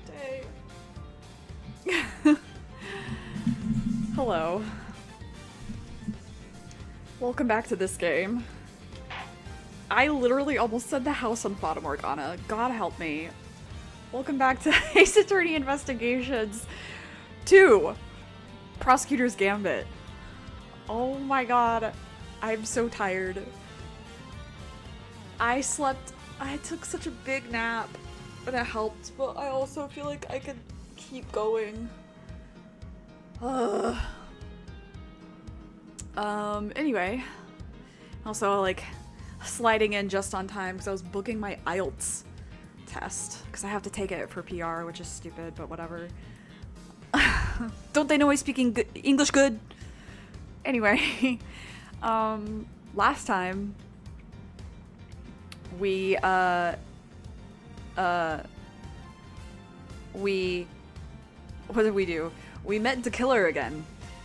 day. Hello. Welcome back to this game. I literally almost said the house on Fata Morgana. God help me. Welcome back to Ace Attorney Investigations 2. Prosecutor's Gambit. Oh my god. I'm so tired. I took such a big nap and it helped, but I also feel like I could keep going. Anyway. Also, like, sliding in just on time because I was booking my IELTS test because I have to take it for PR, which is stupid, but whatever. Don't they know I speak English good? Anyway, last time what did we do? We met the killer again,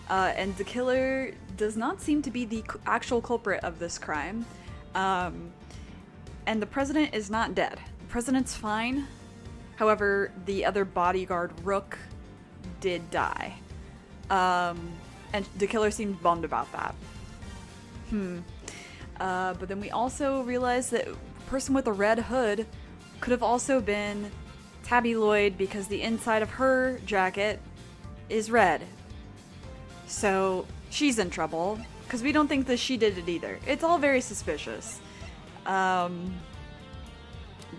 and the killer does not seem to be the actual culprit of this crime, and the president is not dead. The president's fine. However, the other bodyguard, Rook, did die, and the killer seemed bummed about that. But then we also realized that the person with the red hood could have also been Tabby Lloyd because the inside of her jacket is red. So she's in trouble because we don't think that she did it either. It's all very suspicious.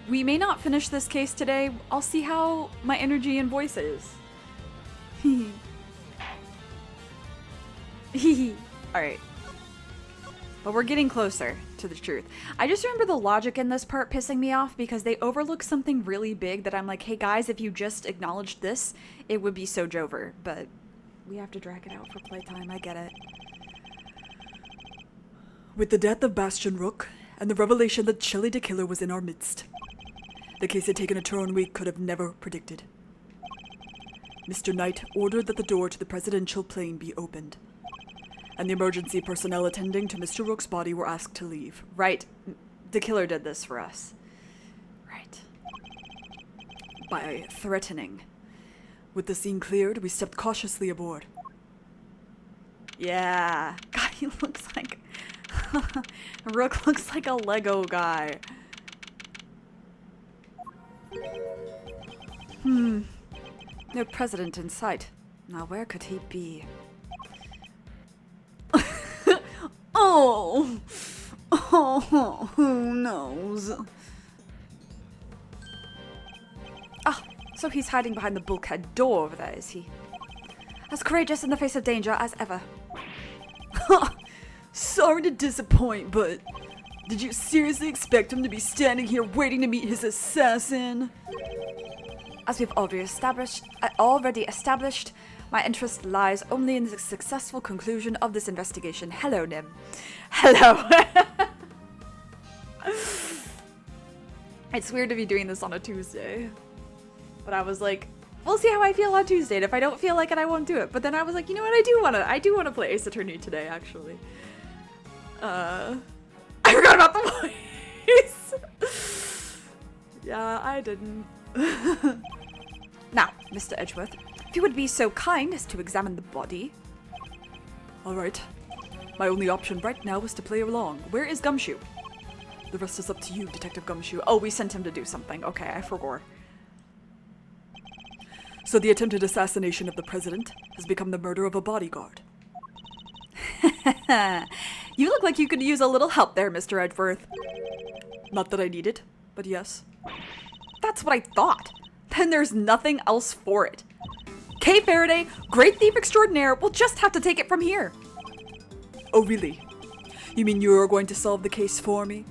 We may not finish this case today. I'll see how my energy and voice is. Alright. But we're getting closer to the truth. I just remember the logic in this part pissing me off because they overlook something really big that I'm like, hey guys, if you just acknowledged this, it would be so Jover. But we have to drag it out for playtime, I get it. With the death of Bastion Rook and the revelation that Shelley the Killer was in our midst, the case had taken a turn we could have never predicted. Mr. Knight ordered that the door to the presidential plane be opened, and the emergency personnel attending to Mr. Rook's body were asked to leave. Right. The killer did this for us. Right. By threatening. With the scene cleared, we stepped cautiously aboard. Yeah. God, he looks like... Rook looks like a Lego guy. No president in sight. Now where could he be? Oh, who knows? Ah, so he's hiding behind the bulkhead door over there, is he? As courageous in the face of danger as ever. Sorry to disappoint, but did you seriously expect him to be standing here waiting to meet his assassin? As we've already established, my interest lies only in the successful conclusion of this investigation. Hello, Nim. Hello. It's weird to be doing this on a Tuesday. But I was like, we'll see how I feel on Tuesday. And if I don't feel like it, I won't do it. But then I was like, you know what? I do wanna play Ace Attorney today, actually. I forgot about the voice. Yeah, I didn't. Now, Mr. Edgeworth, if you would be so kind as to examine the body. Alright. My only option right now is to play along. Where is Gumshoe? The rest is up to you, Detective Gumshoe. Oh, we sent him to do something. Okay, I forgot. So the attempted assassination of the president has become the murder of a bodyguard. You look like you could use a little help there, Mr. Edgeworth. Not that I need it, but yes. That's what I thought. Then there's nothing else for it. Kay Faraday, great thief extraordinaire, we'll just have to take it from here. Oh, really? You mean you're going to solve the case for me?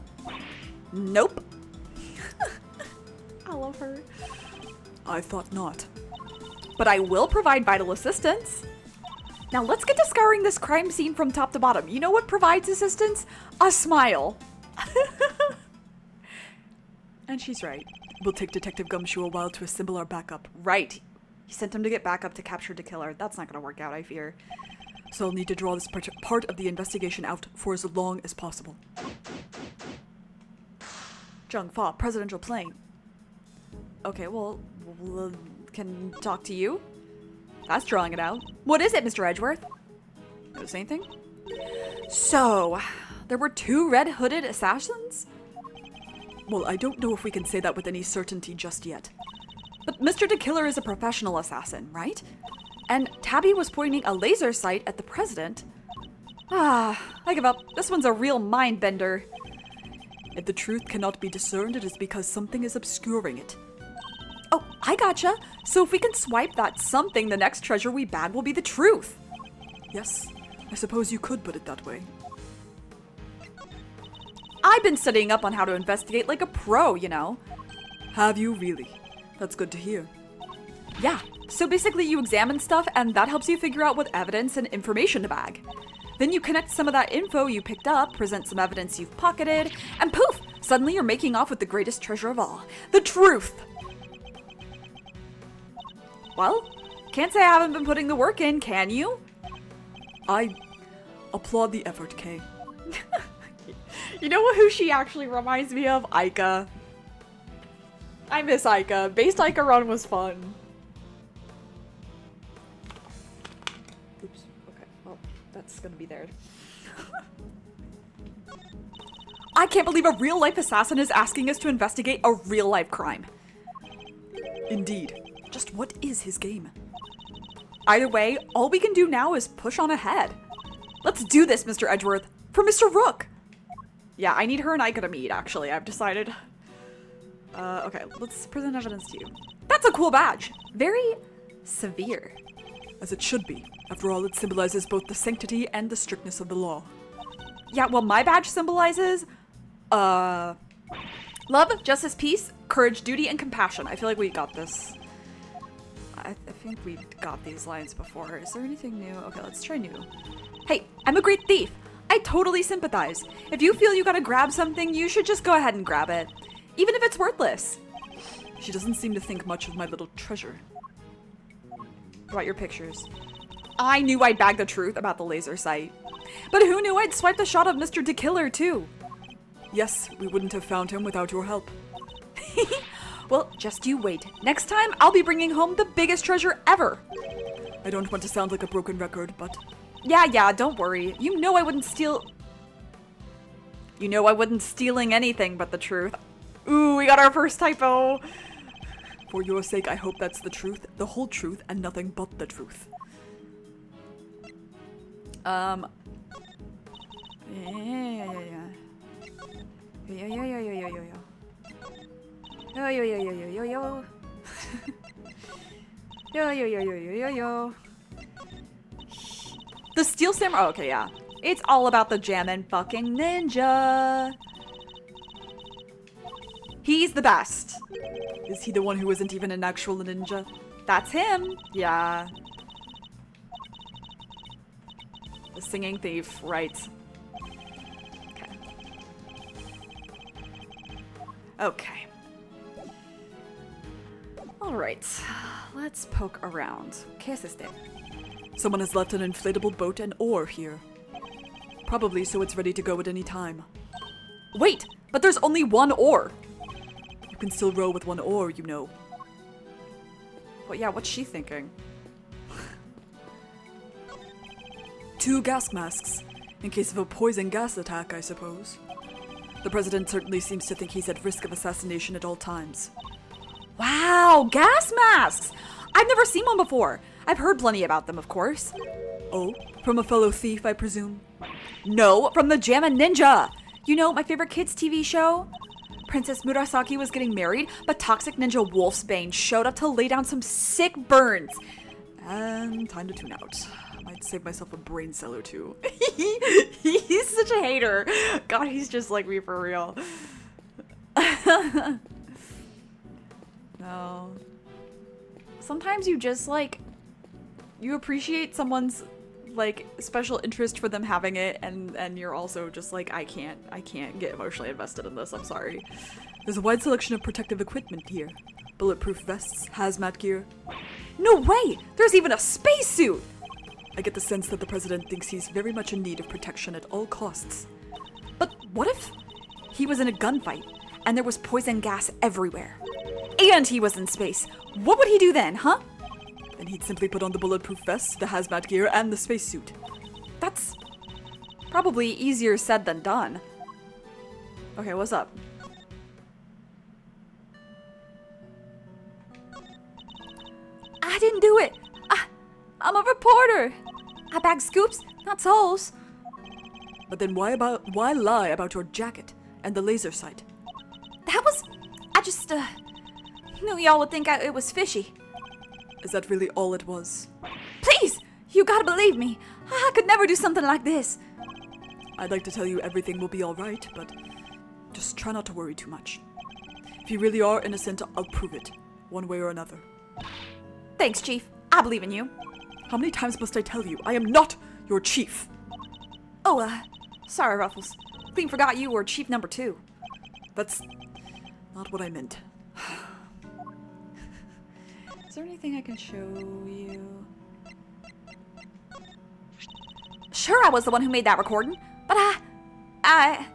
Nope. I love her. I thought not. But I will provide vital assistance. Now let's get to scouring this crime scene from top to bottom. You know what provides assistance? A smile. And she's right. We'll take Detective Gumshoe a while to assemble our backup. Right. He sent him to get backup to capture the killer. That's not gonna work out, I fear. So I'll need to draw this part of the investigation out for as long as possible. Jung Fa, presidential plane. Okay, well, can talk to you. That's drawing it out. What is it, Mr. Edgeworth? Notice anything? So, there were 2 red-hooded assassins? Well, I don't know if we can say that with any certainty just yet. But Mr. DeKiller is a professional assassin, right? And Tabby was pointing a laser sight at the president. I give up. This one's a real mind bender. If the truth cannot be discerned, it is because something is obscuring it. Oh, I gotcha. So if we can swipe that something, the next treasure we bag will be the truth. Yes, I suppose you could put it that way. I've been studying up on how to investigate like a pro, you know. Have you really? That's good to hear. Yeah, so basically you examine stuff and that helps you figure out what evidence and information to bag. Then you connect some of that info you picked up, present some evidence you've pocketed, and poof! Suddenly you're making off with the greatest treasure of all. The truth! Well, can't say I haven't been putting the work in, can you? I applaud the effort, Kay. You know who she actually reminds me of? Aika. I miss Aika. Based Aika run was fun. Oops. Okay. Well, that's gonna be there. I can't believe a real-life assassin is asking us to investigate a real-life crime. Indeed. Just what is his game? Either way, all we can do now is push on ahead. Let's do this, Mr. Edgeworth. For Mr. Rook. Yeah, I need her and Aika to meet, actually. I've decided. Okay, let's present evidence to you. That's a cool badge. Very severe. As it should be. After all, it symbolizes both the sanctity and the strictness of the law. Yeah, well, my badge symbolizes, love, justice, peace, courage, duty, and compassion. I feel like we got this. I think we got these lines before. Is there anything new? Okay, let's try new. Hey, I'm a great thief. I totally sympathize. If you feel you gotta grab something, you should just go ahead and grab it. Even if it's worthless. She doesn't seem to think much of my little treasure. What about your pictures? I knew I'd bag the truth about the laser sight. But who knew I'd swipe the shot of Mr. DeKiller too? Yes, we wouldn't have found him without your help. Well, just you wait. Next time, I'll be bringing home the biggest treasure ever. I don't want to sound like a broken record, but... Yeah, don't worry. You know I wouldn't steal... You know I wouldn't stealing anything but the truth. Ooh, we got our first typo. For your sake, I hope that's the truth, the whole truth, and nothing but the truth. Yeah. The Steel Samurai. Oh, okay, yeah. It's all about the jammin' fucking ninja. He's the best. Is he the one who isn't even an actual ninja? That's him. Yeah. The singing thief, right. Okay. Okay. Alright. Let's poke around. ¿Qué es este? Someone has left an inflatable boat and oar here. Probably so it's ready to go at any time. Wait, but there's only one oar. You can still row with one oar, you know. But yeah, what's she thinking? 2 gas masks, in case of a poison gas attack, I suppose. The president certainly seems to think he's at risk of assassination at all times. Wow, gas masks! I've never seen one before. I've heard plenty about them, of course. Oh, from a fellow thief, I presume? No, from the Jammin' Ninja! You know, my favorite kids' TV show? Princess Murasaki was getting married, but Toxic Ninja Wolfsbane showed up to lay down some sick burns. And time to tune out. Might save myself a brain cell or two. He's such a hater. God, he's just like me for real. No. Sometimes you just like, you appreciate someone's like special interest for them having it, and you're also just like, I can't get emotionally invested in this. I'm sorry. There's a wide selection of protective equipment here. Bulletproof vests, hazmat gear. No way! There's even a spacesuit! I get the sense that the president thinks he's very much in need of protection at all costs. But what if he was in a gunfight and there was poison gas everywhere? A And he was in space. What would he do then, huh? Then he'd simply put on the bulletproof vest, the hazmat gear, and the spacesuit. That's probably easier said than done. Okay, what's up? I didn't do it. I'm a reporter. I bag scoops, not souls. But then why lie about your jacket and the laser sight? I just knew y'all would think it was fishy. Is that really all it was? Please, you gotta believe me. I could never do something like this. I'd like to tell you everything will be alright, but just try not to worry too much. If you really are innocent, I'll prove it, one way or another. Thanks, Chief. I believe in you. How many times must I tell you? I am not your chief! Oh, sorry, Ruffles. Clean forgot you were Chief number 2. That's not what I meant. Is there anything I can show you? Sure, I was the one who made that recording, but I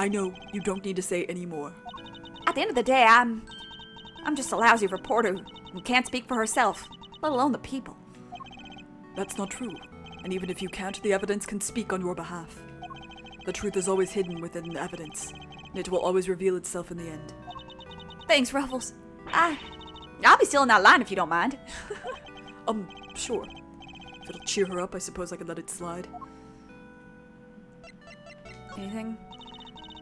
know, you don't need to say any more. At the end of the day, I'm just a lousy reporter who can't speak for herself, let alone the people. That's not true. And even if you can't, the evidence can speak on your behalf. The truth is always hidden within the evidence, and it will always reveal itself in the end. Thanks, Ruffles. I'll be still in that line if you don't mind. Sure. If it'll cheer her up, I suppose I could let it slide. Anything?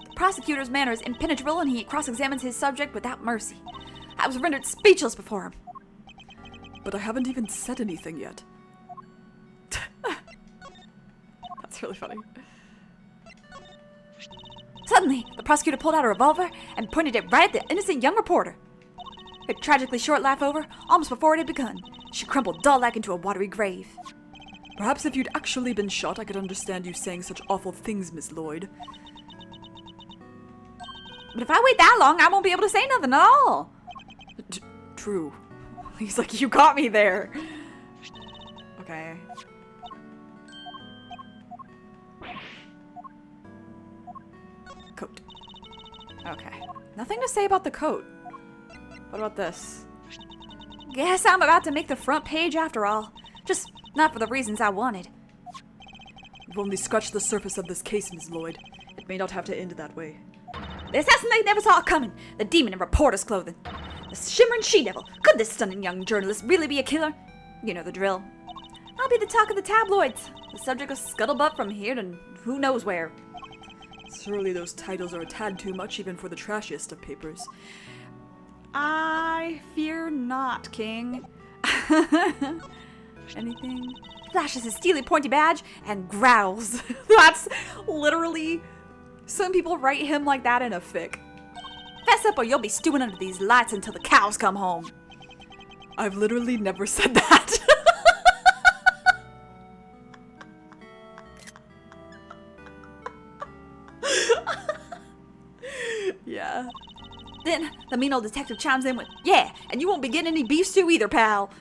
The prosecutor's manner is impenetrable, and he cross-examines his subject without mercy. I was rendered speechless before him. But I haven't even said anything yet. That's really funny. Suddenly, the prosecutor pulled out a revolver and pointed it right at the innocent young reporter. Her tragically short laugh over, almost before it had begun. She crumpled doll-like into a watery grave. Perhaps if you'd actually been shot, I could understand you saying such awful things, Miss Lloyd. But if I wait that long, I won't be able to say nothing at all. True. He's like, you got me there. Okay. Coat. Okay. Nothing to say about the coat. What about this? Guess I'm about to make the front page after all. Just not for the reasons I wanted. You've only scratched the surface of this case, Miss Lloyd. It may not have to end that way. The assassin they never saw it coming. The demon in reporter's clothing. The shimmering she-devil. Could this stunning young journalist really be a killer? You know the drill. I'll be the talk of the tabloids. The subject of scuttlebutt from here to who knows where. Surely those titles are a tad too much even for the trashiest of papers. I fear not, King. Anything? Flashes his steely pointy badge and growls. That's literally... Some people write him like that in a fic. Fess up or you'll be stewing under these lights until the cows come home. I've literally never said that. Yeah. Then the mean old detective chimes in with, yeah, and you won't be getting any beef stew either, pal.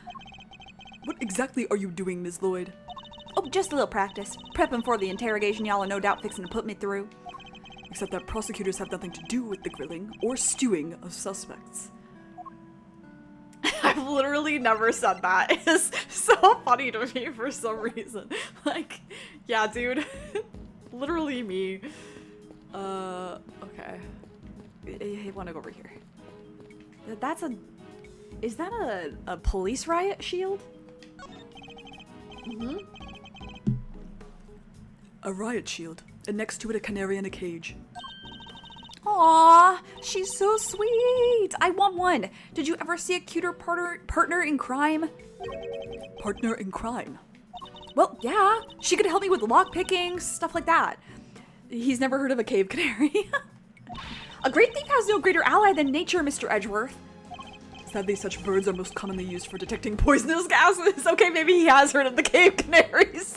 What exactly are you doing, Miss Lloyd? Oh, just a little practice. Prepping for the interrogation y'all are no doubt fixing to put me through. Except that prosecutors have nothing to do with the grilling or stewing of suspects. I've literally never said that. It's so funny to me for some reason. Like, yeah, dude. Literally me. Okay. I want to go over here. Is that a police riot shield? Mm-hmm. A riot shield, and next to it a canary in a cage. Aww, she's so sweet. I want one. Did you ever see a cuter partner in crime? Partner in crime? Well, yeah. She could help me with lock picking, stuff like that. He's never heard of a cave canary. A great thief has no greater ally than nature, Mr. Edgeworth. Sadly, such birds are most commonly used for detecting poisonous Poisonous gases. Okay, maybe he has heard of the cave canaries.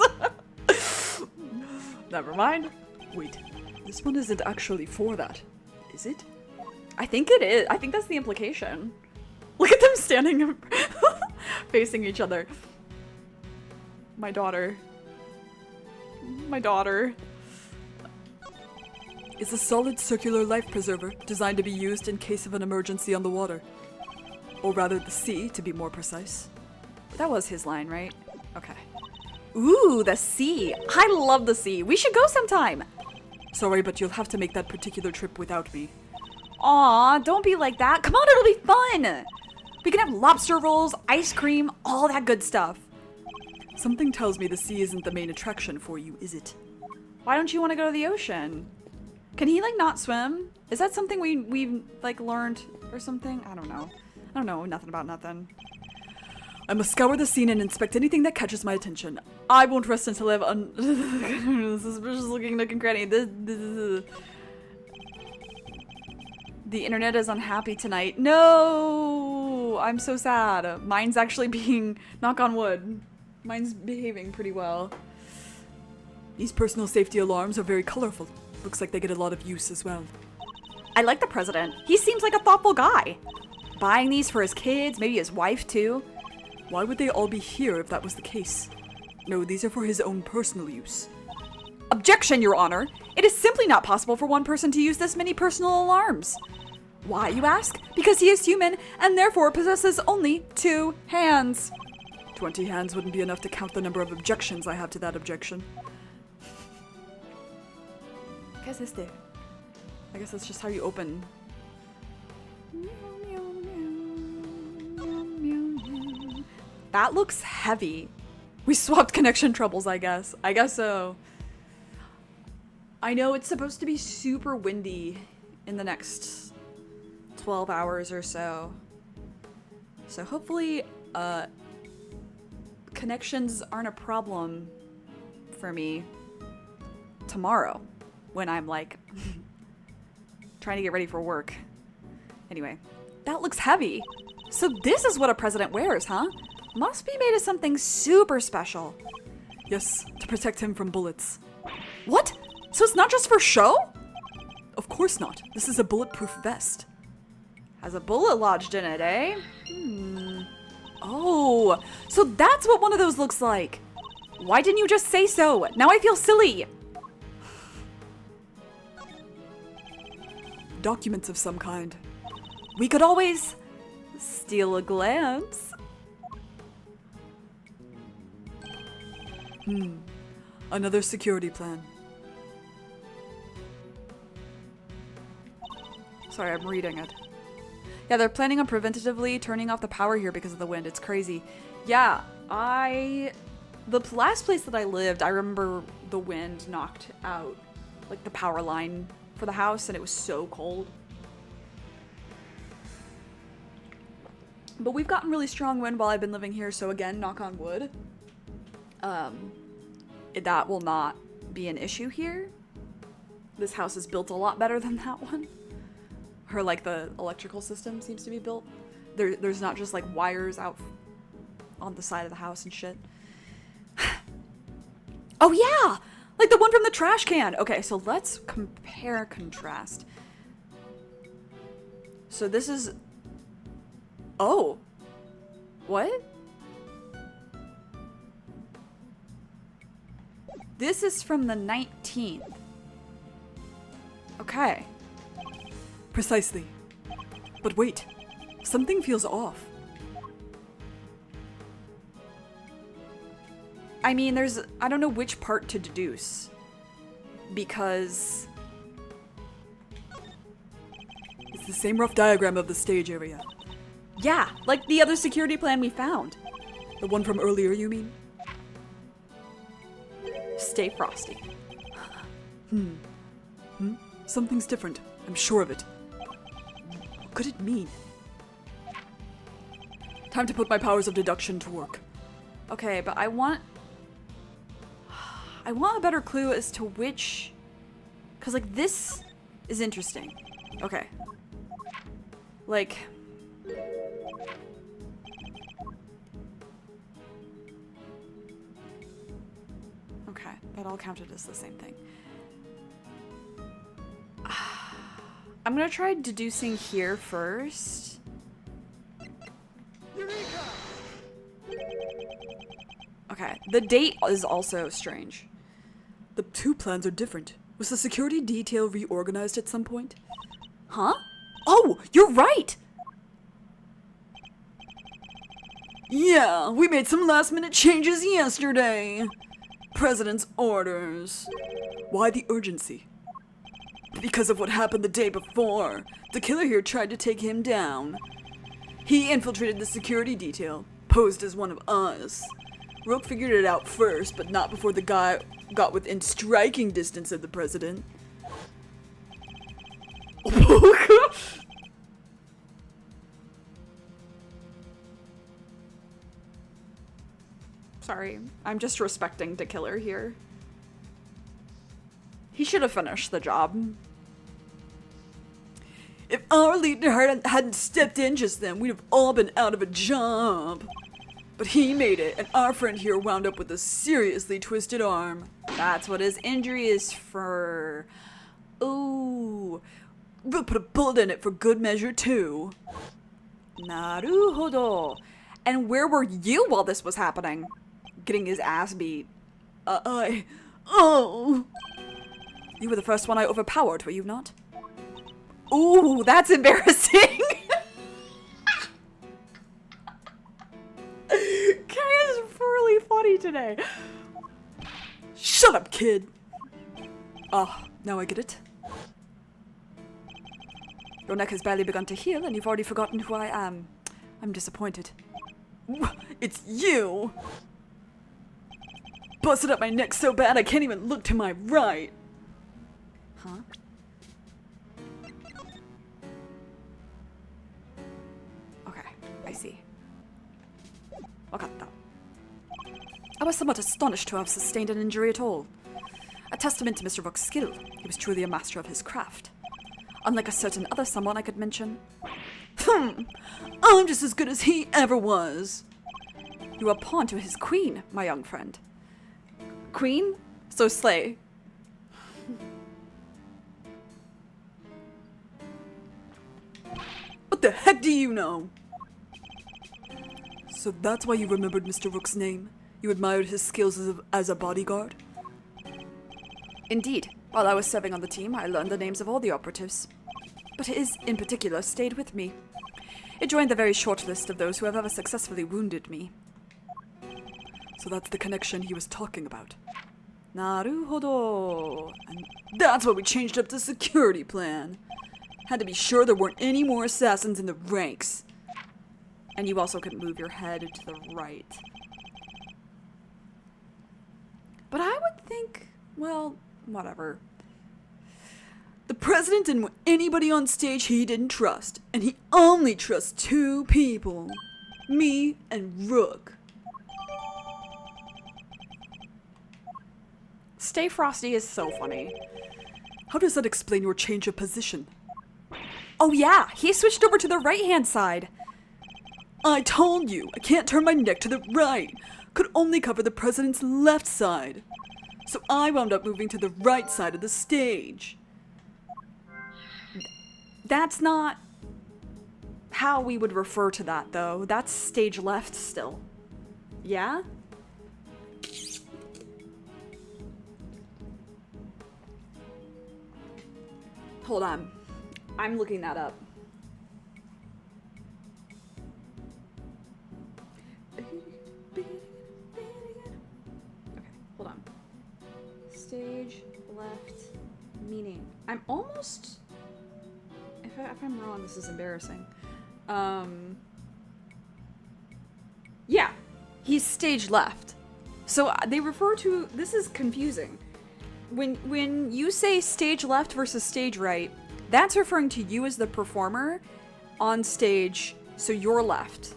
Never mind. Wait, this one isn't actually for that, is it? I think it is. I think that's the implication. Look at them standing facing each other. My daughter. My daughter. is a solid circular life preserver designed to be used in case of an emergency on the water. Or rather, the sea, to be more precise. That was his line, right? Okay. Ooh, the sea. I love the sea. We should go sometime. Sorry, but you'll have to make that particular trip without me. Aw, don't be like that. Come on, it'll be fun. We can have lobster rolls, ice cream, all that good stuff. Something tells me the sea isn't the main attraction for you, is it? Why don't you want to go to the ocean? Can he, like, not swim? Is that something we've like, learned or something? I don't know. I don't know nothing about nothing. I must scour the scene and inspect anything that catches my attention. I won't rest until I've suspicious looking nook and cranny. The internet is unhappy tonight. No! I'm so sad. Mine's actually being, knock on wood, mine's behaving pretty well. These personal safety alarms are very colorful. Looks like they get a lot of use as well. I like the president. He seems like a thoughtful guy. Buying these for his kids, maybe his wife too. Why would they all be here if that was the case? No, these are for his own personal use. Objection, Your Honor! It is simply not possible for one person to use this many personal alarms. Why, you ask? Because he is human and therefore possesses only 2 hands. 20 hands wouldn't be enough to count the number of objections I have to that objection. I guess that's just how you open. That looks heavy. We swapped connection troubles, I guess. I guess so. I know it's supposed to be super windy in the next 12 hours or so. So hopefully, connections aren't a problem for me tomorrow when I'm like trying to get ready for work. Anyway, that looks heavy. So this is what a president wears, huh? Must be made of something super special. Yes, to protect him from bullets. What? So it's not just for show? Of course not. This is a bulletproof vest. Has a bullet lodged in it, eh? Oh, so that's what one of those looks like. Why didn't you just say so? Now I feel silly. Documents of some kind. We could always steal a glance. Another security plan. Sorry, I'm reading it. Yeah, they're planning on preventatively turning off the power here because of the wind. It's crazy. Yeah, the last place that I lived, I remember the wind knocked out like the power line for the house and it was so cold. But we've gotten really strong wind while I've been living here, so again, knock on wood. That will not be an issue here. This house is built a lot better than that one. Or like the electrical system seems to be built. There's not just like wires out on the side of the house and shit. Oh yeah! Like the one from the trash can! Okay, so let's compare contrast. So this is... Oh! What? This is from the 19th. Okay. Precisely. But wait, something feels off. I mean, I don't know which part to deduce. Because... It's the same rough diagram of the stage area. Yeah, like the other security plan we found. The one from earlier, you mean? Stay frosty. Something's different. I'm sure of it. What could it mean? Time to put my powers of deduction to work. Okay, but I want a better clue as to which... Because, like, this is interesting. Okay. Like... Okay, that all counted as the same thing. I'm gonna try deducing here first. Okay, the date is also strange. The two plans are different. Was the security detail reorganized at some point? Huh? Oh, you're right! Yeah, we made some last-minute changes yesterday. President's orders. Why the urgency? Because of what happened the day before. The killer here tried to take him down. He infiltrated the security detail, posed as one of us. Rook figured it out first, but not before the guy got within striking distance of the president. Sorry, I'm just respecting the killer here. He should have finished the job. If our leader hadn't stepped in just then, we'd have all been out of a job. But he made it, and our friend here wound up with a seriously twisted arm. That's what his injury is for. Ooh, we'll put a bullet in it for good measure too. Naruhodo. And where were you while this was happening? Getting his ass beat. Oh! You were the first one I overpowered, were you not? Ooh, that's embarrassing! Kay is really funny today. Shut up, kid! Ah, now I get it. Your neck has barely begun to heal, and you've already forgotten who I am. I'm disappointed. It's you! Busted up my neck so bad I can't even look to my right. Huh? Okay, I see. Wakatta. I was somewhat astonished to have sustained an injury at all. A testament to Mr. Rook's skill. He was truly a master of his craft. Unlike a certain other someone I could mention. I'm just as good as he ever was. You are pawn to his queen, my young friend. Queen? So slay. What the heck do you know? So that's why you remembered Mr. Rook's name? You admired his skills as a bodyguard? Indeed. While I was serving on the team, I learned the names of all the operatives. But his, in particular, stayed with me. It joined the very short list of those who have ever successfully wounded me. So that's the connection he was talking about. Naruhodo. And that's why we changed up the security plan. Had to be sure there weren't any more assassins in the ranks. And you also could move your head to the right. But I would think, well, whatever. The president didn't want anybody on stage he didn't trust. And he only trusts two people. Me and Rook. Stay Frosty is so funny. How does that explain your change of position? Oh yeah, he switched over to the right-hand side. I told you, I can't turn my neck to the right. Could only cover the president's left side. So I wound up moving to the right side of the stage. That's not how we would refer to that, though. That's stage left still. Yeah? Hold on. I'm looking that up. Okay, hold on. Stage left meaning. I'm almost... If I'm wrong, this is embarrassing. Yeah, he's stage left. So they refer to... This is confusing. When you say stage left versus stage right, that's referring to you as the performer on stage, so you're left.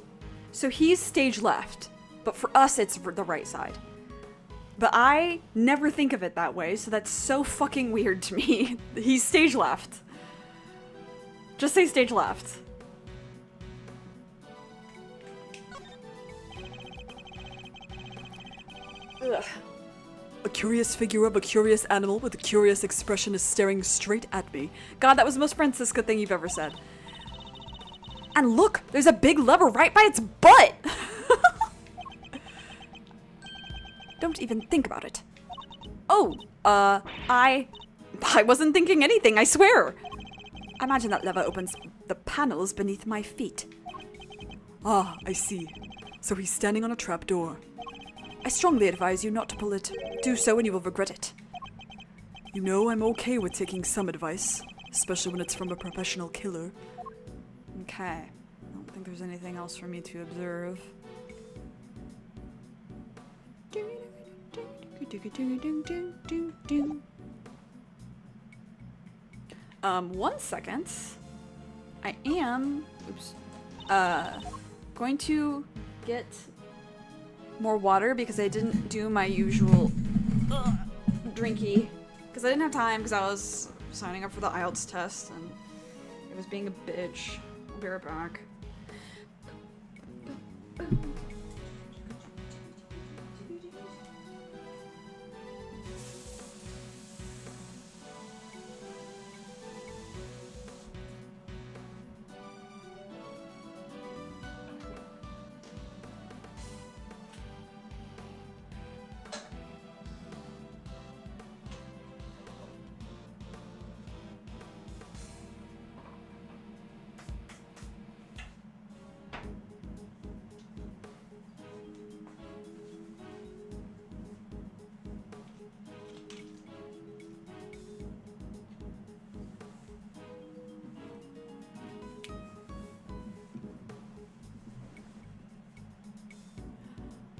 So he's stage left, but for us it's the right side. But I never think of it that way, so that's so fucking weird to me. He's stage left. Just say stage left. Ugh. A curious figure of a curious animal with a curious expression is staring straight at me. God, that was the most Francisca thing you've ever said. And look, there's a big lever right by its butt! Don't even think about it. Oh, I wasn't thinking anything, I swear! I imagine that lever opens the panels beneath my feet. Ah, I see. So he's standing on a trapdoor. I strongly advise you not to pull it. Do so and you will regret it. You know, I'm okay with taking some advice, especially when it's from a professional killer. Okay. I don't think there's anything else for me to observe. 1 second. I am, going to get more water because I didn't do my usual drinky. Because I didn't have time because I was signing up for the IELTS test and it was being a bitch. I'll be right back.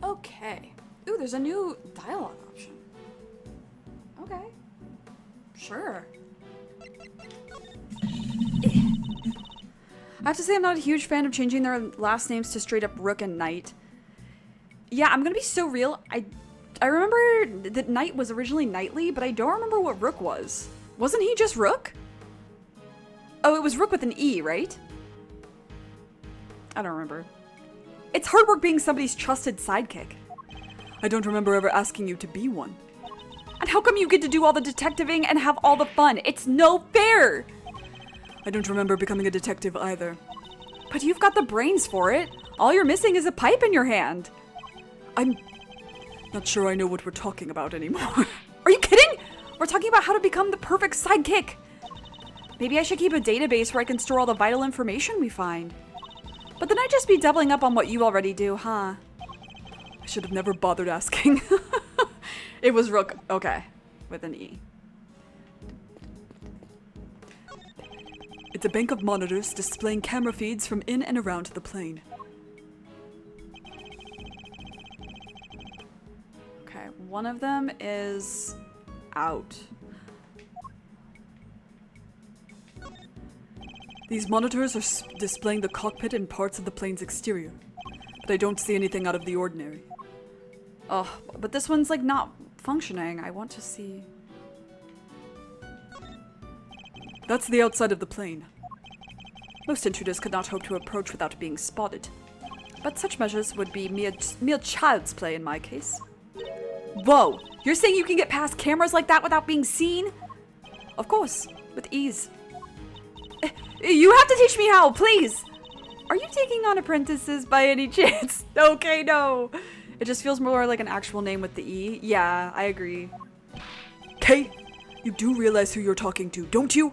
Okay. Ooh, there's a new dialogue option. Okay. Sure. I have to say I'm not a huge fan of changing their last names to straight up Rook and Knight. Yeah, I'm gonna be so real. I remember that Knight was originally Knightley, but I don't remember what Rook was. Wasn't he just Rook? Oh, it was Rook with an E, right? I don't remember. It's hard work being somebody's trusted sidekick. I don't remember ever asking you to be one. And how come you get to do all the detectiving and have all the fun? It's no fair! I don't remember becoming a detective either. But you've got the brains for it. All you're missing is a pipe in your hand. I'm not sure I know what we're talking about anymore. Are you kidding? We're talking about how to become the perfect sidekick. Maybe I should keep a database where I can store all the vital information we find. But then I'd just be doubling up on what you already do, huh? I should have never bothered asking. It was Rook. Okay. With an E. It's a bank of monitors displaying camera feeds from in and around the plane. Okay, one of them is out. These monitors are displaying the cockpit and parts of the plane's exterior, but I don't see anything out of the ordinary. Oh, but this one's like not functioning. I want to see. That's the outside of the plane. Most intruders could not hope to approach without being spotted, but such measures would be mere child's play in my case. Whoa! You're saying you can get past cameras like that without being seen? Of course, with ease. You have to teach me how, please! Are you taking on apprentices by any chance? Okay, no. It just feels more like an actual name with the E. Yeah, I agree. Kay, you do realize who you're talking to, don't you?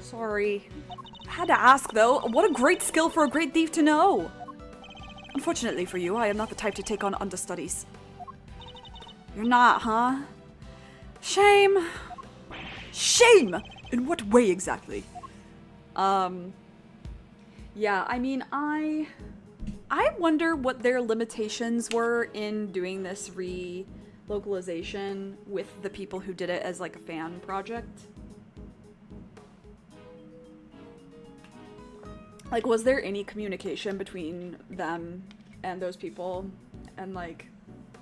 Sorry. Had to ask, though. What a great skill for a great thief to know. Unfortunately for you, I am not the type to take on understudies. You're not, huh? Shame. Shame! In what way exactly? Yeah, I mean, I wonder what their limitations were in doing this relocalization with the people who did it as like a fan project. Like, was there any communication between them and those people? And like,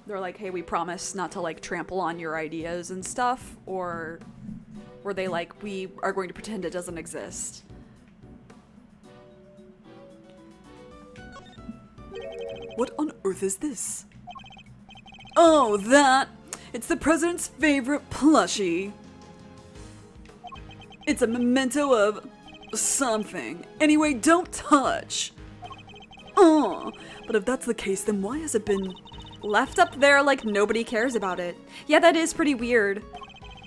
they're like, hey, we promise not to like trample on your ideas and stuff? Or were they like, we are going to pretend it doesn't exist? What on earth is this? Oh, that! It's the president's favorite plushie. It's a memento of something. Anyway, don't touch. Oh, but if that's the case, then why has it been left up there like nobody cares about it. Yeah, that is pretty weird.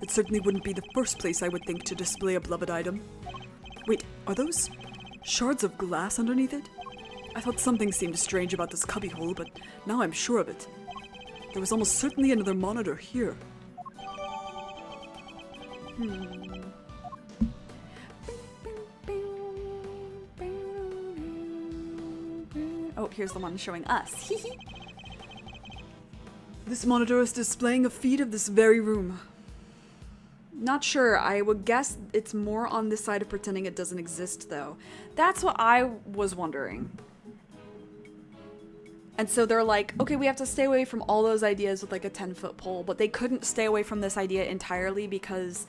It certainly wouldn't be the first place I would think to display a beloved item. Wait, are those shards of glass underneath it? I thought something seemed strange about this cubbyhole, but now I'm sure of it. There was almost certainly another monitor here. Oh, here's the one showing us. This monitor is displaying a feed of this very room. Not sure. I would guess it's more on this side of pretending it doesn't exist, though. That's what I was wondering. And so they're like, okay, we have to stay away from all those ideas with like a 10-foot pole, but they couldn't stay away from this idea entirely because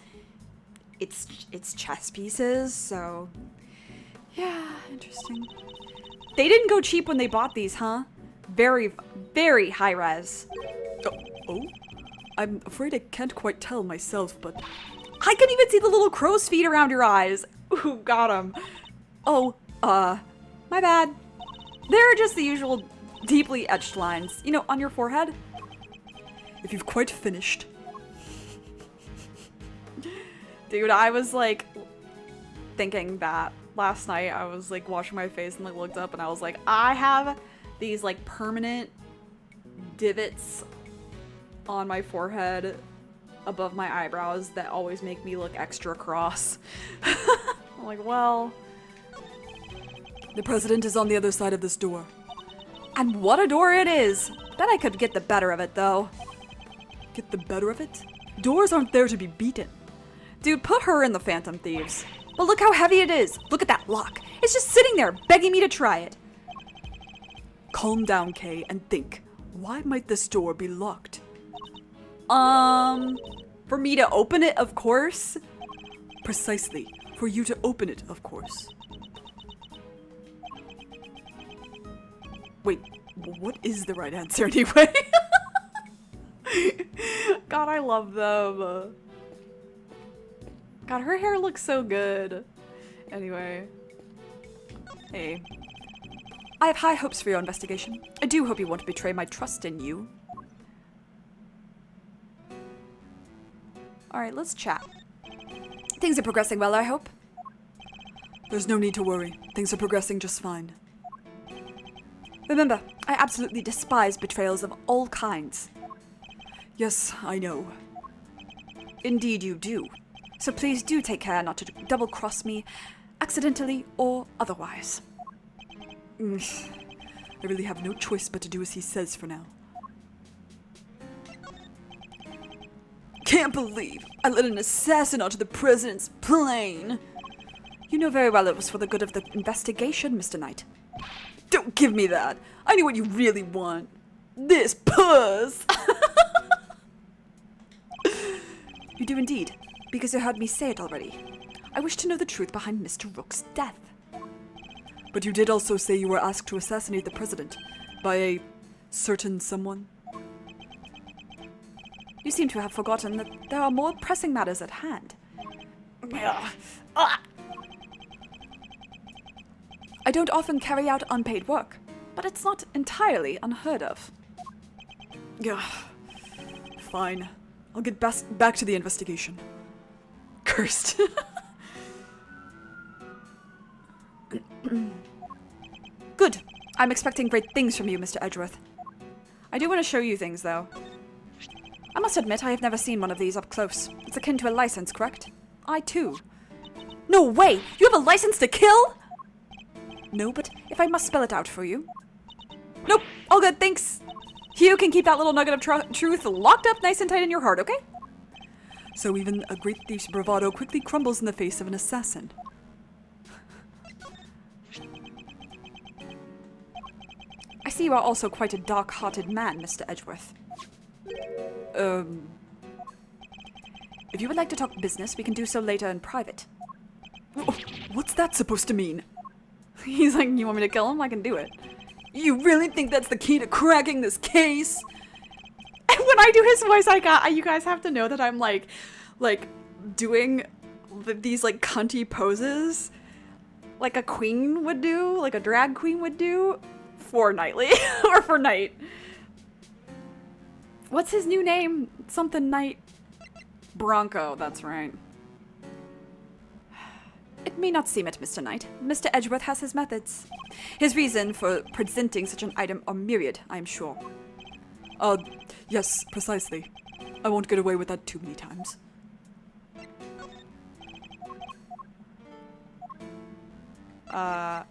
it's chess pieces, so yeah, interesting. They didn't go cheap when they bought these, huh? Very, very high res. Oh? I'm afraid I can't quite tell myself, but I can even see the little crow's feet around your eyes. Ooh, got 'em. Oh, my bad. They're just the usual deeply etched lines, you know, on your forehead. if you've quite finished. Dude, I was like thinking that last night. I was like washing my face and like looked up and I was like, I have these like permanent divots on my forehead above my eyebrows that always make me look extra cross. I'm like, well, The president is on the other side of this door. and what a door it is. Bet I could get the better of it though. Get the better of it? Doors aren't there to be beaten. Dude, put her in the Phantom Thieves. But look how heavy it is. Look at that lock. It's just sitting there begging me to try it. Calm down, Kay, and think. Why might this door be locked? For me to open it, of course. Precisely. For you to open it, of course. Wait, what is the right answer anyway? God, I love them. God, her hair looks so good. Anyway. Hey. I have high hopes for your investigation. I do hope you won't betray my trust in you. Alright, let's chat. Things are progressing well, I hope. There's no need to worry. Things are progressing just fine. Remember, I absolutely despise betrayals of all kinds. Yes, I know. Indeed you do. So please do take care not to double-cross me, accidentally or otherwise. I really have no choice but to do as he says for now. Can't believe I let an assassin onto the president's plane. You know very well it was for the good of the investigation, Mr. Knight. Don't give me that. I know what you really want. This puss. You do indeed, because you heard me say it already. I wish to know the truth behind Mr. Rook's death. But you did also say you were asked to assassinate the president by a certain someone. You seem to have forgotten that there are more pressing matters at hand. I don't often carry out unpaid work, but it's not entirely unheard of. Yeah, fine. I'll get back to the investigation. Cursed. Good. I'm expecting great things from you, Mr. Edgeworth. I do want to show you things, though. I must admit I have never seen one of these up close. It's akin to a license, correct? I too. No way! You have a license to kill?! No, but if I must spell it out for you. Nope, all good, thanks. You can keep that little nugget of truth locked up nice and tight in your heart, okay? So even a great thief's bravado quickly crumbles in the face of an assassin. I see you are also quite a dark-hearted man, Mr. Edgeworth. If you would like to talk business, we can do so later in private. What's that supposed to mean? He's like, you want me to kill him? I can do it. You really think that's the key to cracking this case? And when I do his voice, you guys have to know that I'm like doing these like cunty poses like a queen would do, like a drag queen would do for Knightley or for Knight. What's his new name? Something Knight. Bronco, that's right. It may not seem it, Mr. Knight. Mr. Edgeworth has his methods. His reason for presenting such an item are myriad, I am sure. Yes, precisely. I won't get away with that too many times. Blah,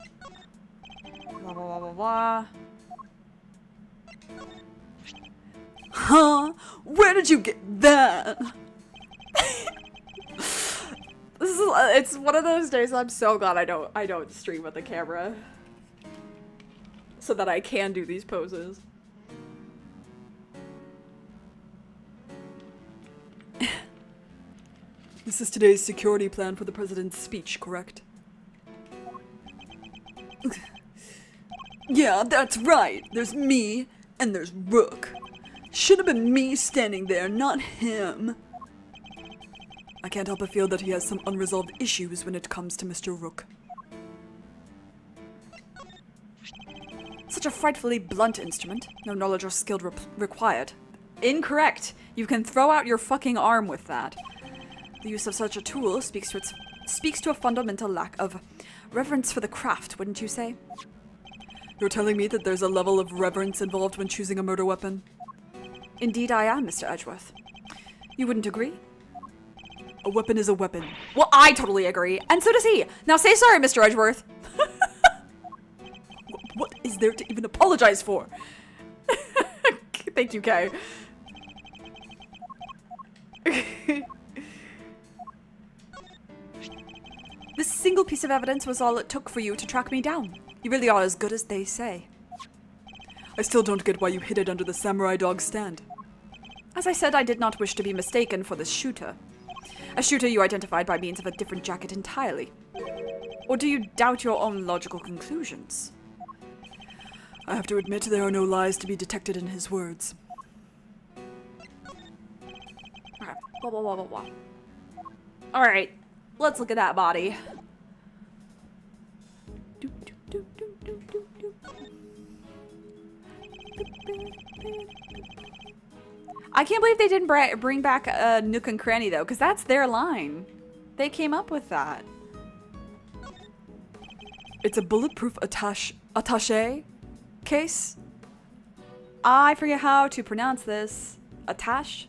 blah, blah, blah, blah. Huh? Where did you get that? It's one of those days I'm so glad I don't stream with the camera. So that I can do these poses. This is today's security plan for the president's speech, correct? Yeah, that's right. There's me, and there's Rook. Should have been me standing there, not him. I can't help but feel that he has some unresolved issues when it comes to Mr. Rook. Such a frightfully blunt instrument. No knowledge or skill required. Incorrect. You can throw out your fucking arm with that. The use of such a tool speaks to a fundamental lack of reverence for the craft, wouldn't you say? You're telling me that there's a level of reverence involved when choosing a murder weapon? Indeed I am, Mr. Edgeworth. You wouldn't agree? A weapon is a weapon. Well, I totally agree, and so does he. Now say sorry, Mr. Edgeworth. What is there to even apologize for? Thank you, Kay. This single piece of evidence was all it took for you to track me down. You really are as good as they say. I still don't get why you hid it under the samurai dog stand. As I said, I did not wish to be mistaken for this shooter. A shooter you identified by means of a different jacket entirely. Or do you doubt your own logical conclusions? I have to admit there are no lies to be detected in his words. Okay. Blah, blah, blah, blah, blah. Alright, let's look at that body. I can't believe they didn't bring back Nook and Cranny though, because that's their line. They came up with that. It's a bulletproof attaché case? I forget how to pronounce this. Attach?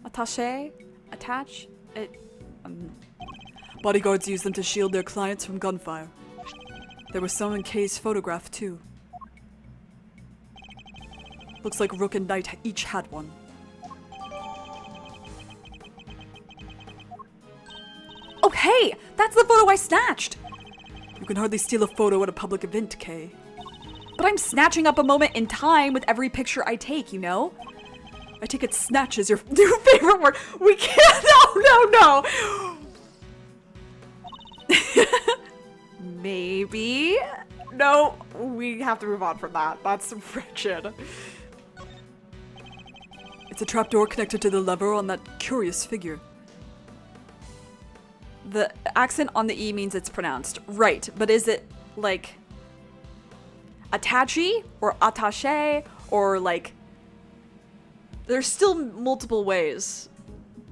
Attach? Bodyguards use them to shield their clients from gunfire. There was some in Kay's photograph too. Looks like Rook and Knight each had one. Oh hey! That's the photo I snatched! You can hardly steal a photo at a public event, Kay. But I'm snatching up a moment in time with every picture I take, you know? I take it snatch is your new favorite word. We can't. No. Maybe. No, we have to move on from that. That's some friction. It's a trapdoor connected to the lever on that curious figure. The accent on the E means it's pronounced. Right, but is it like attaché or attaché or like... There's still multiple ways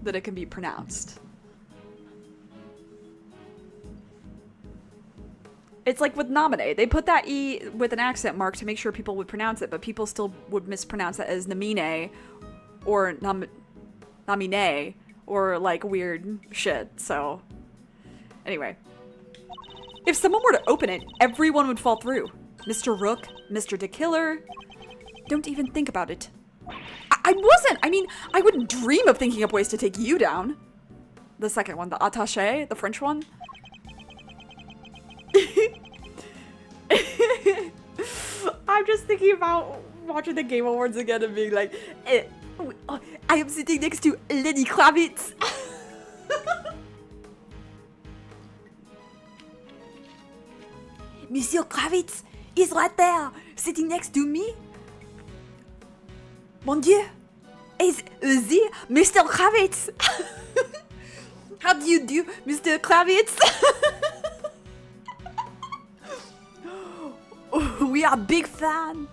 that it can be pronounced. It's like with nominate. They put that E with an accent mark to make sure people would pronounce it, but people still would mispronounce it as namine or namine or like weird shit, so... Anyway. If someone were to open it, everyone would fall through. Mr. Rook, Mr. the Killer. Don't even think about it. I wasn't! I mean, I wouldn't dream of thinking up ways to take you down. The second one, the attaché, the French one. I'm just thinking about watching the Game Awards again and being like, I am sitting next to Lenny Kravitz. Monsieur Kravitz is right there, sitting next to me. Mon Dieu, is the Mr. Kravitz? How do you do, Mr. Kravitz? We are big fan.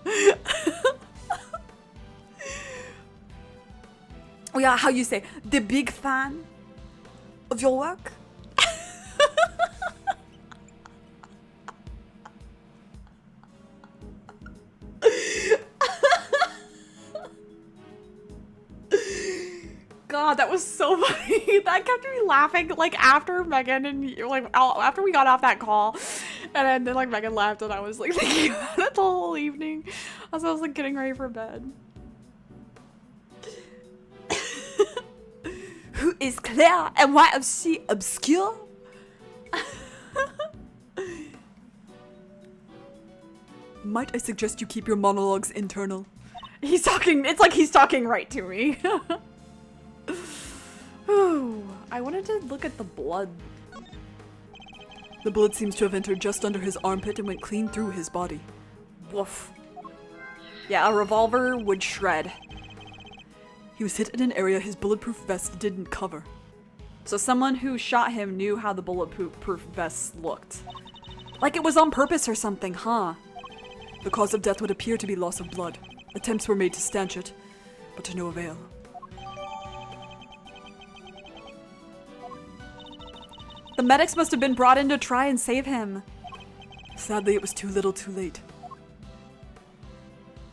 Oh yeah, how you say, the big fan of your work? God, that was so funny. That kept me laughing, like, after Megan and, like, after we got off that call. And then like, Megan left, and I was, like, thinking about it the whole evening as I was, like, getting ready for bed. Who is Claire, and why is she obscure? Might I suggest you keep your monologues internal? He's talking, it's like he's talking right to me. Ooh, I wanted to look at the blood. The bullet seems to have entered just under his armpit and went clean through his body. Woof. Yeah, a revolver would shred. He was hit in an area his bulletproof vest didn't cover. So someone who shot him knew how the bulletproof vest looked. Like it was on purpose or something, huh? The cause of death would appear to be loss of blood. Attempts were made to stanch it, but to no avail. The medics must have been brought in to try and save him. Sadly, it was too little too late.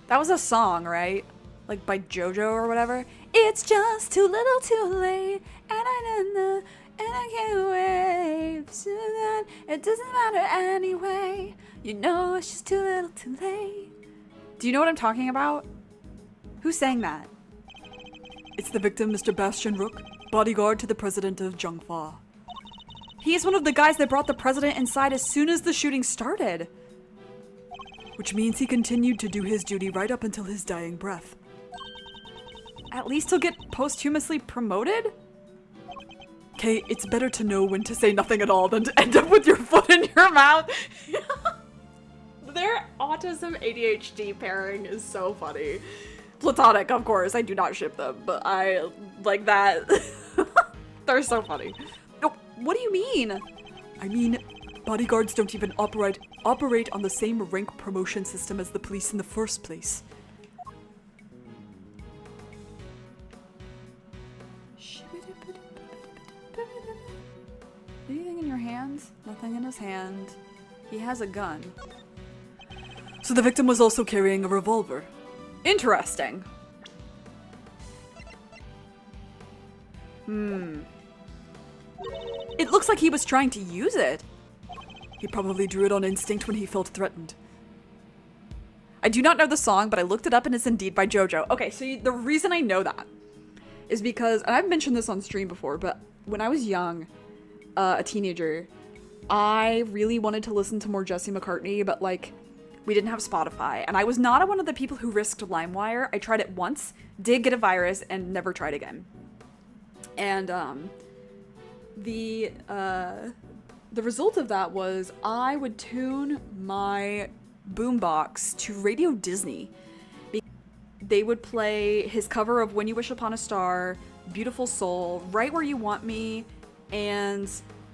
That was a song, right? Like by JoJo or whatever. It's just too little too late, and I can't wait. So that it doesn't matter anyway. You know it's just too little too late. Do you know what I'm talking about? Who sang that? It's the victim, Mr. Bastian Rook, bodyguard to the president of Zhongfa. He's one of the guys that brought the president inside as soon as the shooting started. Which means he continued to do his duty right up until his dying breath. At least he'll get posthumously promoted? Kay, it's better to know when to say nothing at all than to end End up with your foot in your mouth. Their autism ADHD pairing is so funny. Platonic, of course. I do not ship them, but I like that. They're so funny. No, what do you mean? I mean, bodyguards don't even operate on the same rank promotion system as the police in the first place. Anything in your hands? Nothing in his hand. He has a gun. So the victim was also carrying a revolver. Interesting. It looks like he was trying to use it. He probably drew it on instinct when he felt threatened. I do not know the song, but I looked it up and it's indeed by JoJo. Okay, so the reason I know that is because, and I've mentioned this on stream before, but when I was young, a teenager, I really wanted to listen to more Jesse McCartney, but like, we didn't have Spotify, and I was not one of the people who risked LimeWire. I tried it once, did get a virus, and never tried again. And the result of that was I would tune my boombox to Radio Disney. They would play his cover of When You Wish Upon a Star, Beautiful Soul, Right Where You Want Me, and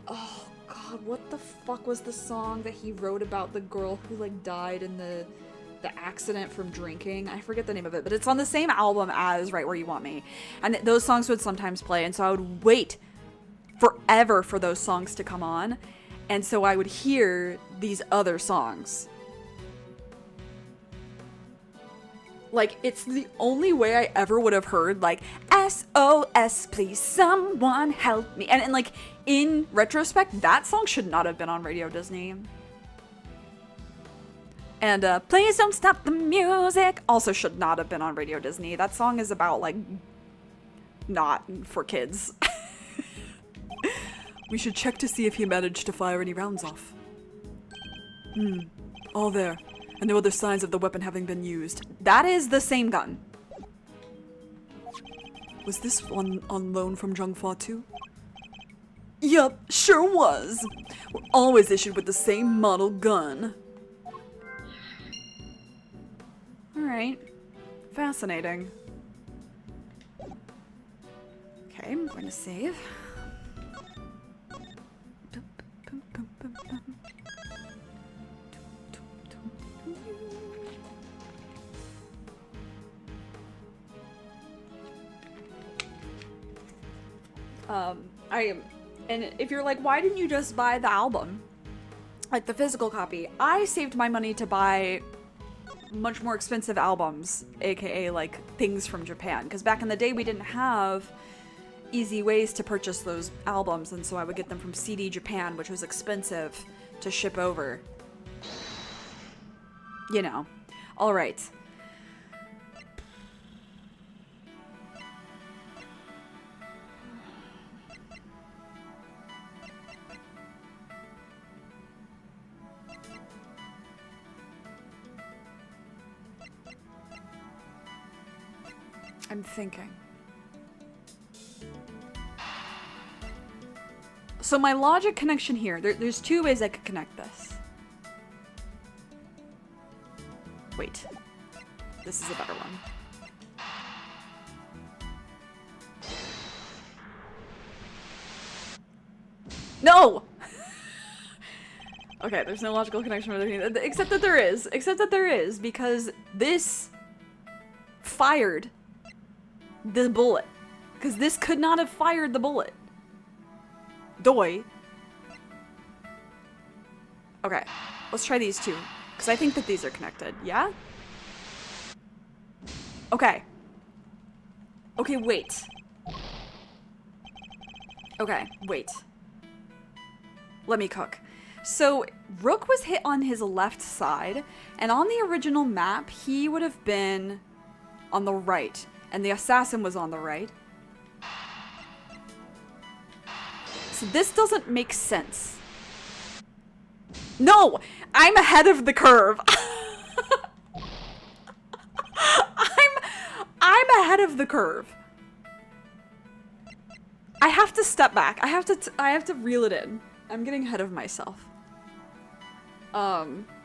oh god, what the fuck was the song that he wrote about the girl who like died in the accident from drinking? I forget the name of it, but it's on the same album as Right Where You Want Me. And those songs would sometimes play, and so I would wait forever for those songs to come on, and so I would hear these other songs. Like, it's the only way I ever would have heard, like, SOS, please, someone help me. And like, in retrospect, that song should not have been on Radio Disney. And, Please Don't Stop the Music also should not have been on Radio Disney. That song is about, like, not for kids. We should check to see if he managed to fire any rounds off. All there. And no other signs of the weapon having been used. That is the same gun. Was this one on loan from Zhongfa too? Yup, sure was. We're always issued with the same model gun. Alright. Fascinating. Okay, I'm going to save. And if you're like, why didn't you just buy the album? Like the physical copy. I saved my money to buy much more expensive albums, aka like things from Japan. Because back in the day we didn't have easy ways to purchase those albums, and so I would get them from CD Japan, which was expensive to ship over. You know. Alright. I'm thinking. So my logic connection here, there's two ways I could connect this. Wait. This is a better one. No! Okay, there's no logical connection between except that there is. Except that there is, because this fired the bullet. Because this could not have fired the bullet. Doi. Okay, let's try these two. Because I think that these are connected. Yeah? Okay. Okay, wait. Okay, wait. Let me cook. So, Rook was hit on his left side, and on the original map, he would have been on the right, and the assassin was on the right. So this doesn't make sense. No! I'm ahead of the curve! I'm ahead of the curve. I have to step back. I have to reel it in. I'm getting ahead of myself.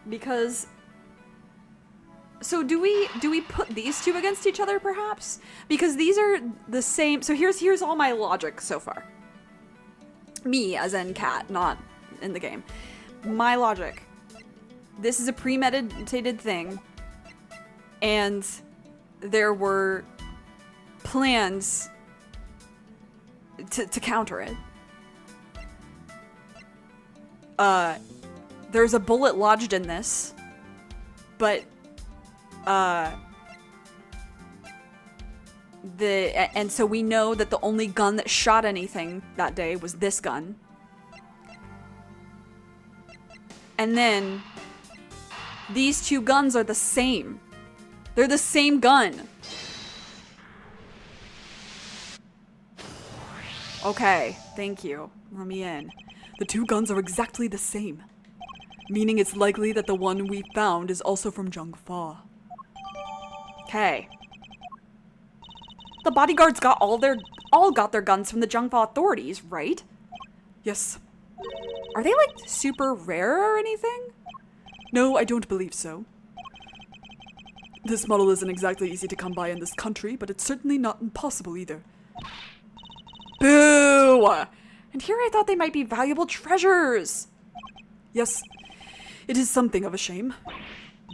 Because so do we put these two against each other perhaps? Because these are the same. So here's all my logic so far. Me as in Cat, not in the game. My logic. This is a premeditated thing, and there were plans to counter it. There's a bullet lodged in this, but and so we know that the only gun that shot anything that day was this gun. And then these two guns are the same. They're the same gun. Okay, thank you. Let me in. The two guns are exactly the same, meaning it's likely that the one we found is also from Jungfa. Okay. The bodyguards all got their guns from the Jungfa authorities, right? Yes. Are they like super rare or anything? No, I don't believe so. This model isn't exactly easy to come by in this country, but it's certainly not impossible either. Boo! And here I thought they might be valuable treasures. Yes, it is something of a shame.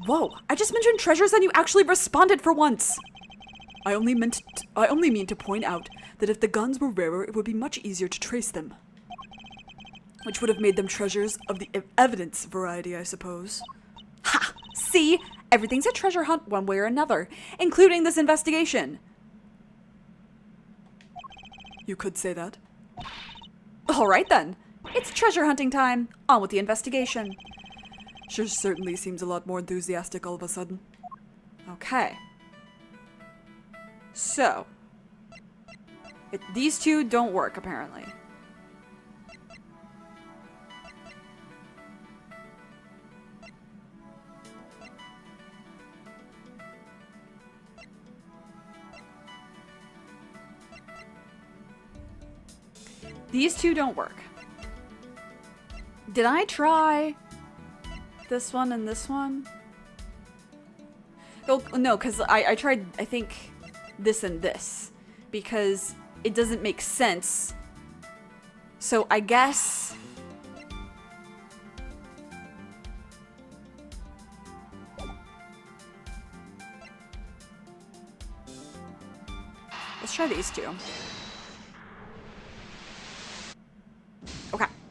Whoa, I just mentioned treasures and you actually responded for once. I only mean to point out that if the guns were rarer, it would be much easier to trace them. Which would have made them treasures of the evidence variety, I suppose. Ha! See? Everything's a treasure hunt one way or another, including this investigation. You could say that. Alright then. It's treasure hunting time. On with the investigation. Sure certainly seems a lot more enthusiastic all of a sudden. Okay. So. These two don't work, apparently. These two don't work. Did I try this one and this one? Oh, no, because I tried, I think, this and this. Because it doesn't make sense. So I guess... let's try these two.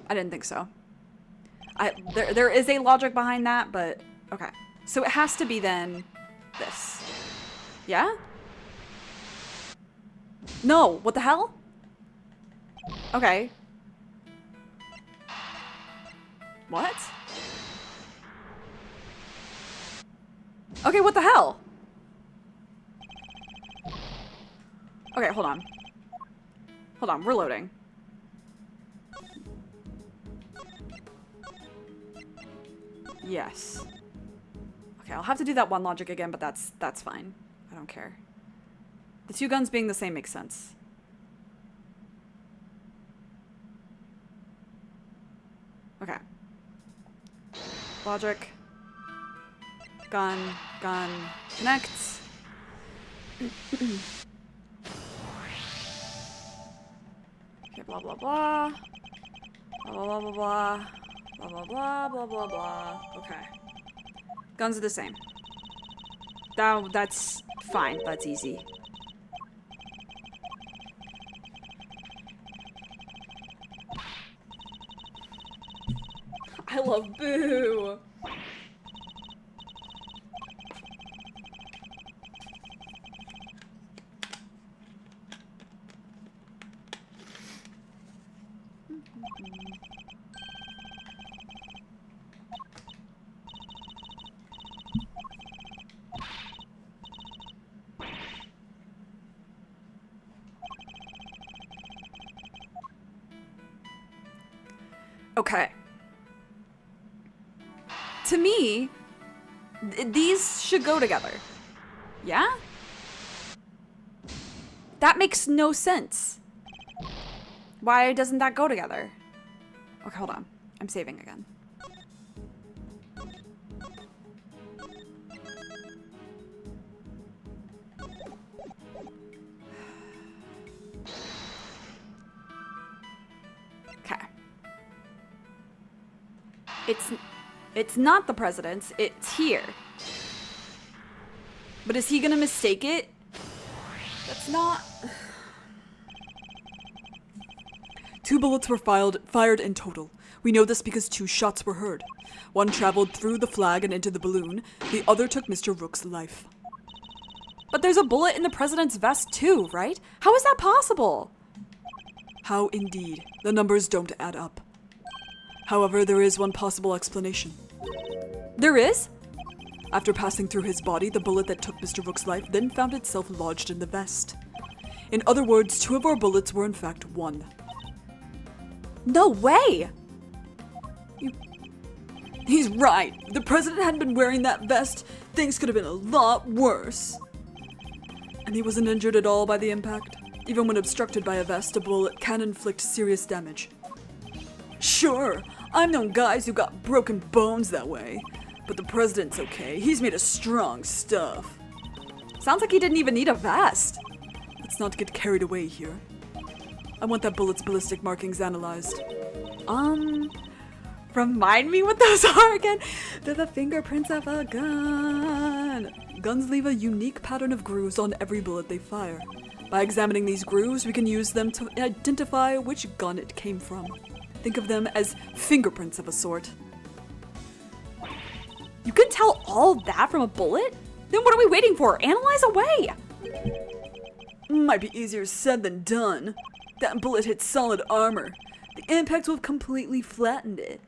I didn't think so. There is a logic behind that, but okay. So it has to be then this. Yeah? No, what the hell? Okay. What? Okay, what the hell? Okay, hold on. Hold on, we're loading. Yes. Okay, I'll have to do that one logic again, but that's fine. I don't care. The two guns being the same makes sense. Okay. Logic. Gun. Gun. Connect. Okay, blah blah blah. Blah blah blah blah. Blah blah blah blah blah blah. Okay. Guns are the same. That's fine. That's easy. I love Boo. Okay. To me, these should go together. Yeah? That makes no sense. Why doesn't that go together? Okay, hold on. I'm saving again. Okay. It's not the president's, it's here. But is he gonna mistake it? That's not... 2 bullets were fired in total. We know this because 2 shots were heard. One traveled through the flag and into the balloon. The other took Mr. Rook's life. But there's a bullet in the president's vest too, right? How is that possible? How indeed. The numbers don't add up. However, there is one possible explanation. There is? After passing through his body, the bullet that took Mr. Rook's life then found itself lodged in the vest. In other words, 2 of our bullets were in fact 1. No way! He's right. If the president hadn't been wearing that vest, things could have been a lot worse. And he wasn't injured at all by the impact. Even when obstructed by a vest, a bullet can inflict serious damage. Sure, I've known guys who got broken bones that way. But the president's okay. He's made of strong stuff. Sounds like he didn't even need a vest. Let's not get carried away here. I want that bullet's ballistic markings analyzed. Remind me what those are again? They're the fingerprints of a gun. Guns leave a unique pattern of grooves on every bullet they fire. By examining these grooves, we can use them to identify which gun it came from. Think of them as fingerprints of a sort. You can tell all that from a bullet? Then what are we waiting for? Analyze away! Might be easier said than done. That bullet hit solid armor. The impact will have completely flattened it.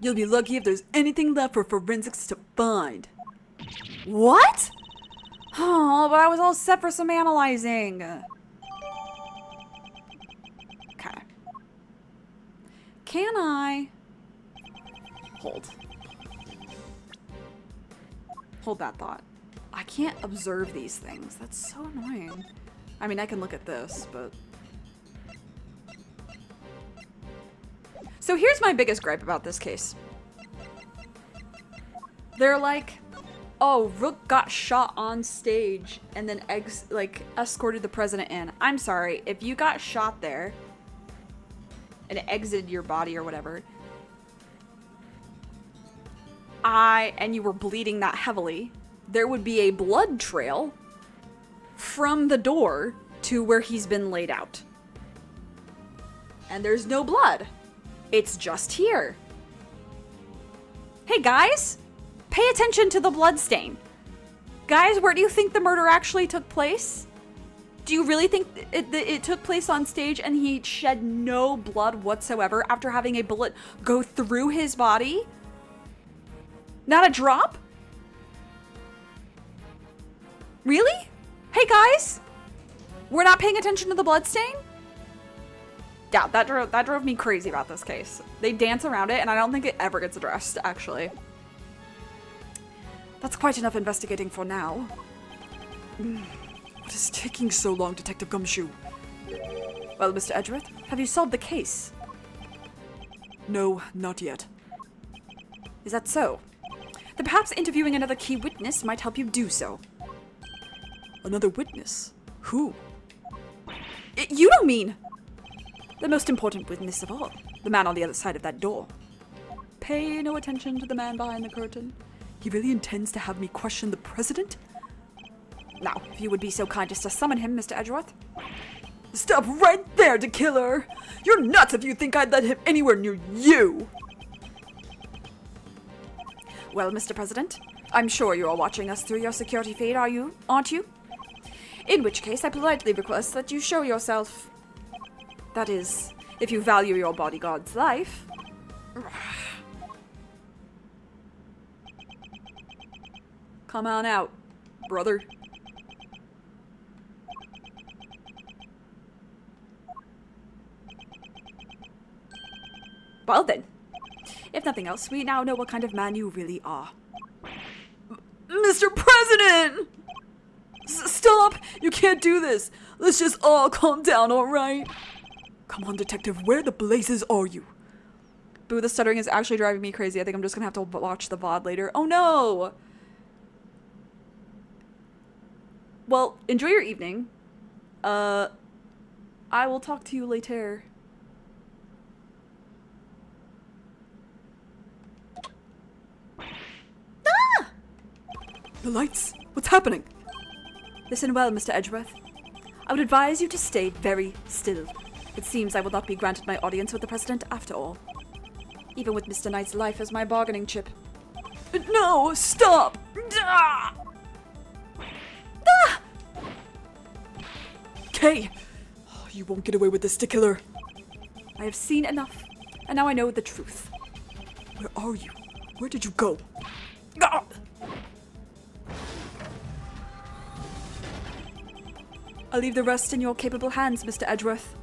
You'll be lucky if there's anything left for forensics to find. What? Oh, but I was all set for some analyzing. Okay. Can I... Hold that thought. I can't observe these things. That's so annoying. I mean, I can look at this, but... So here's my biggest gripe about this case. They're like, oh, Rook got shot on stage and then escorted the president in. I'm sorry, if you got shot there and it exited your body or whatever, and you were bleeding that heavily, there would be a blood trail from the door to where he's been laid out. And there's no blood. It's just here. Hey guys, pay attention to the blood stain. Guys, where do you think the murder actually took place? Do you really think it took place on stage and he shed no blood whatsoever after having a bullet go through his body? Not a drop? Really? Hey guys? We're not paying attention to the blood stain? Yeah, that drove me crazy about this case. They dance around it and I don't think it ever gets addressed, actually. That's quite enough investigating for now. What is taking so long, Detective Gumshoe? Well, Mr. Edgeworth, have you solved the case? No, not yet. Is that so? Then perhaps interviewing another key witness might help you do so. Another witness? Who? You don't mean... The most important witness of all. The man on the other side of that door. Pay no attention to the man behind the curtain. He really intends to have me question the president? Now, if you would be so kind as to summon him, Mr. Edgeworth. Stop right there, the killer! You're nuts if you think I'd let him anywhere near you! Well, Mr. President, I'm sure you are watching us through your security feed, aren't you? In which case, I politely request that you show yourself. That is, if you value your bodyguard's life. Come on out, brother. Well then, if nothing else, we now know what kind of man you really are. Mr. President! Stop! You can't do this! Let's just all calm down, alright? Come on, Detective, where the blazes are you? Boo, the stuttering is actually driving me crazy. I think I'm just gonna have to watch the VOD later. Oh no! Well, enjoy your evening. I will talk to you later. Ah! The lights! What's happening? Listen well, Mr. Edgeworth. I would advise you to stay very still. It seems I will not be granted my audience with the President after all. Even with Mr. Knight's life as my bargaining chip. No! Stop! Ah! Ah! Kay! Oh, you won't get away with this, killer. I have seen enough, and now I know the truth. Where are you? Where did you go? Ah! I'll leave the rest in your capable hands, Mr. Edgeworth.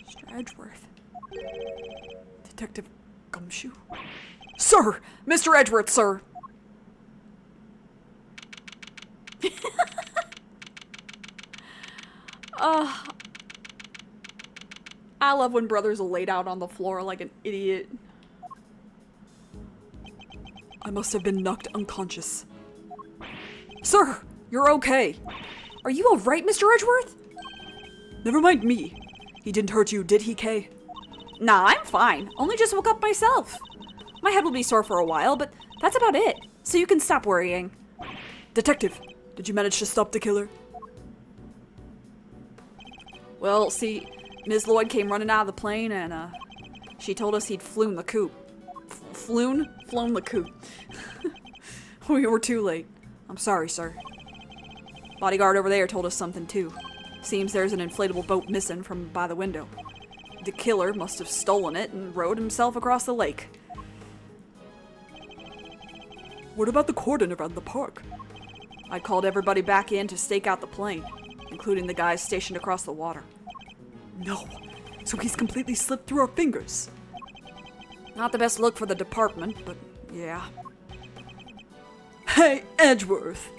Mr. Edgeworth. Detective Gumshoe? Sir! Mr. Edgeworth, sir! I love when brothers are laid out on the floor like an idiot. I must have been knocked unconscious. Sir! You're okay! Are you alright, Mr. Edgeworth? Never mind me. He didn't hurt you, did he, Kay? Nah, I'm fine. Only just woke up myself. My head will be sore for a while, but that's about it. So you can stop worrying. Detective, did you manage to stop the killer? Well, see, Ms. Lloyd came running out of the plane and, she told us he'd flown the coop. Flown the coop. We were too late. I'm sorry, sir. Bodyguard over there told us something too. Seems there's an inflatable boat missing from by the window. The killer must have stolen it and rowed himself across the lake. What about the cordon around the park? I called everybody back in to stake out the plane, including the guys stationed across the water. No. So he's completely slipped through our fingers. Not the best look for the department, but yeah. Hey, Edgeworth!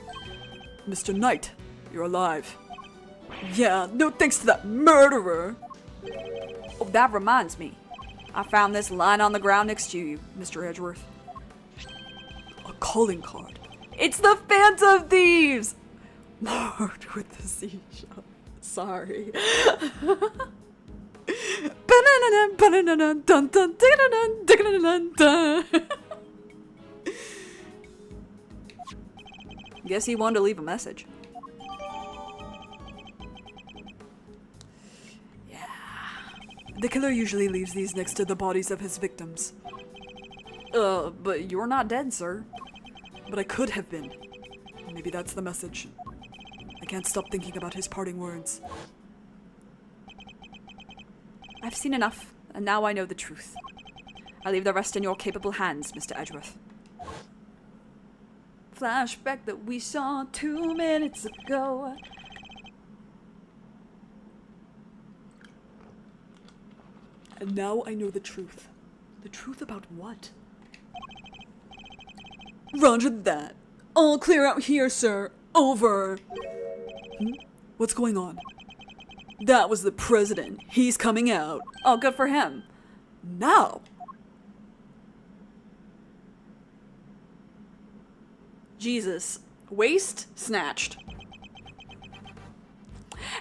Mr. Knight, you're alive. Yeah, no thanks to that murderer! Oh, that reminds me. I found this lying on the ground next to you, Mr. Edgeworth. A calling card. It's the Phantom Thieves! Marked with the seashell. Sorry. Guess he wanted to leave a message. The killer usually leaves these next to the bodies of his victims. But you're not dead, sir. But I could have been. Maybe that's the message. I can't stop thinking about his parting words. I've seen enough, and now I know the truth. I leave the rest in your capable hands, Mr. Edgeworth. Flashback that we saw 2 minutes ago. And now I know the truth. The truth about what? Roger that. All clear out here, sir. Over. What's going on? That was the president. He's coming out. Oh, good for him. Now? Jesus. Waist snatched.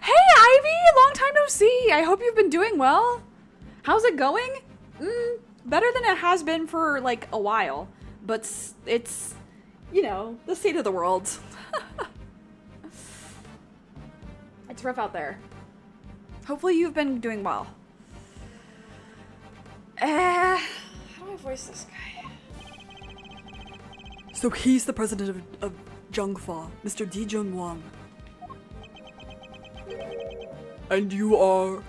Hey, Ivy! Long time no see. I hope you've been doing well. How's it going? Better than it has been for, like, a while. But it's, you know, the state of the world. It's rough out there. Hopefully you've been doing well. How do I voice this guy? So he's the president of Zhengfa, Mr. Dijun Wang. And you are?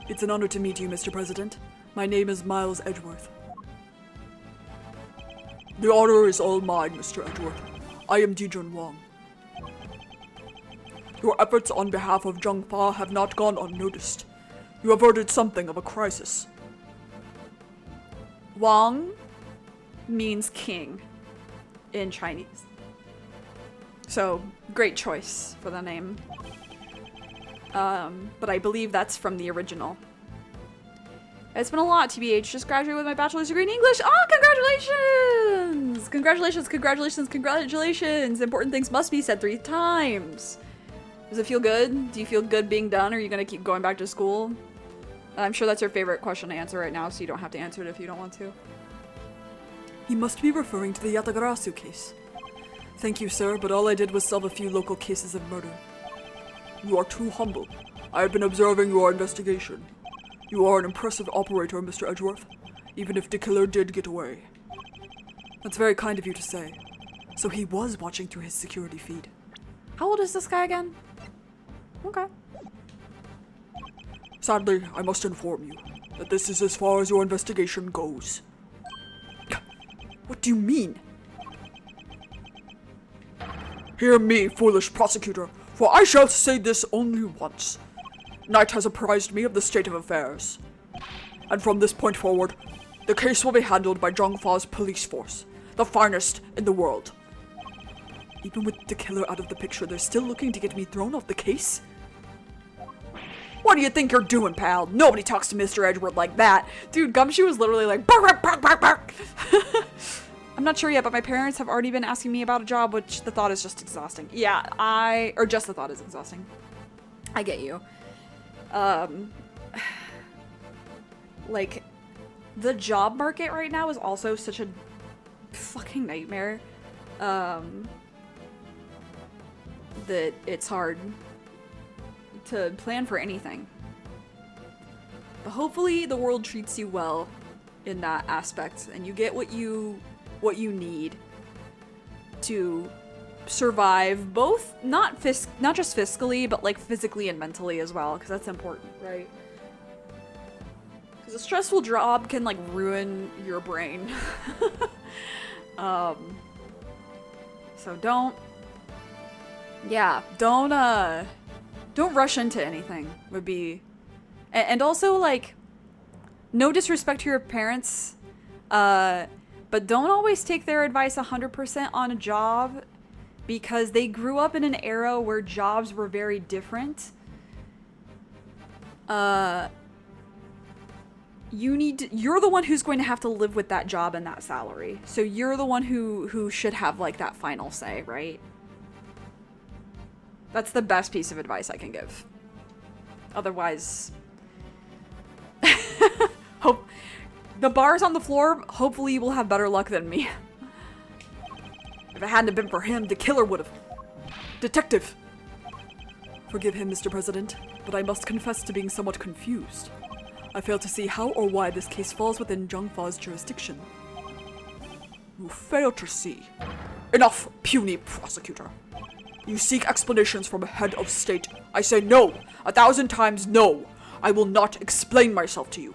It's an honor to meet you, Mr. President. My name is Miles Edgeworth. The honor is all mine, Mr. Edgeworth. I am Dijun Wang. Your efforts on behalf of Zhengfa have not gone unnoticed. You averted something of a crisis. Wang means king in Chinese. So, great choice for the name. But I believe that's from the original. It's been a lot, TBH. Just graduated with my bachelor's degree in English. Oh, congratulations! Congratulations, congratulations, congratulations! Important things must be said 3 times. Does it feel good? Do you feel good being done, or are you gonna keep going back to school? I'm sure that's your favorite question to answer right now, so you don't have to answer it if you don't want to. He must be referring to the Yatagarasu case. Thank you, sir, but all I did was solve a few local cases of murder. You are too humble. I have been observing your investigation. You are an impressive operator, Mr. Edgeworth, even if the killer did get away. That's very kind of you to say. So he was watching through his security feed. How old is this guy again? Okay. Sadly, I must inform you that this is as far as your investigation goes. What do you mean? Hear me, foolish prosecutor, for I shall say this only once. Knight has apprised me of the state of affairs. And from this point forward, the case will be handled by Zhengfa's police force, the finest in the world. Even with the killer out of the picture, they're still looking to get me thrown off the case? What do you think you're doing, pal? Nobody talks to Mr. Edgeworth like that. Dude, Gumshoe was literally like, bark, bark, bark, bark, bark. I'm not sure yet, but my parents have already been asking me about a job, which the thought is just exhausting. Yeah, or just the thought is exhausting. I get you. Like, the job market right now is also such a fucking nightmare, that it's hard to plan for anything. But hopefully the world treats you well in that aspect, and you get what you need to survive, both not just fiscally, but like physically and mentally as well, because that's important, right? Because a stressful job can like ruin your brain. So don't rush into anything would be, and also like, no disrespect to your parents, but don't always take their advice 100% on a job, because they grew up in an era where jobs were very different. You're the one who's going to have to live with that job and that salary. So you're the one who should have like that final say, right? That's the best piece of advice I can give. Otherwise, hope the bar's on the floor. Hopefully you will have better luck than me. If it hadn't been for him, the killer would have. Detective! Forgive him, Mr. President, but I must confess to being somewhat confused. I fail to see how or why this case falls within Zhengfa's jurisdiction. You fail to see. Enough, puny prosecutor. You seek explanations from a head of state. I say no, 1,000 times no. I will not explain myself to you.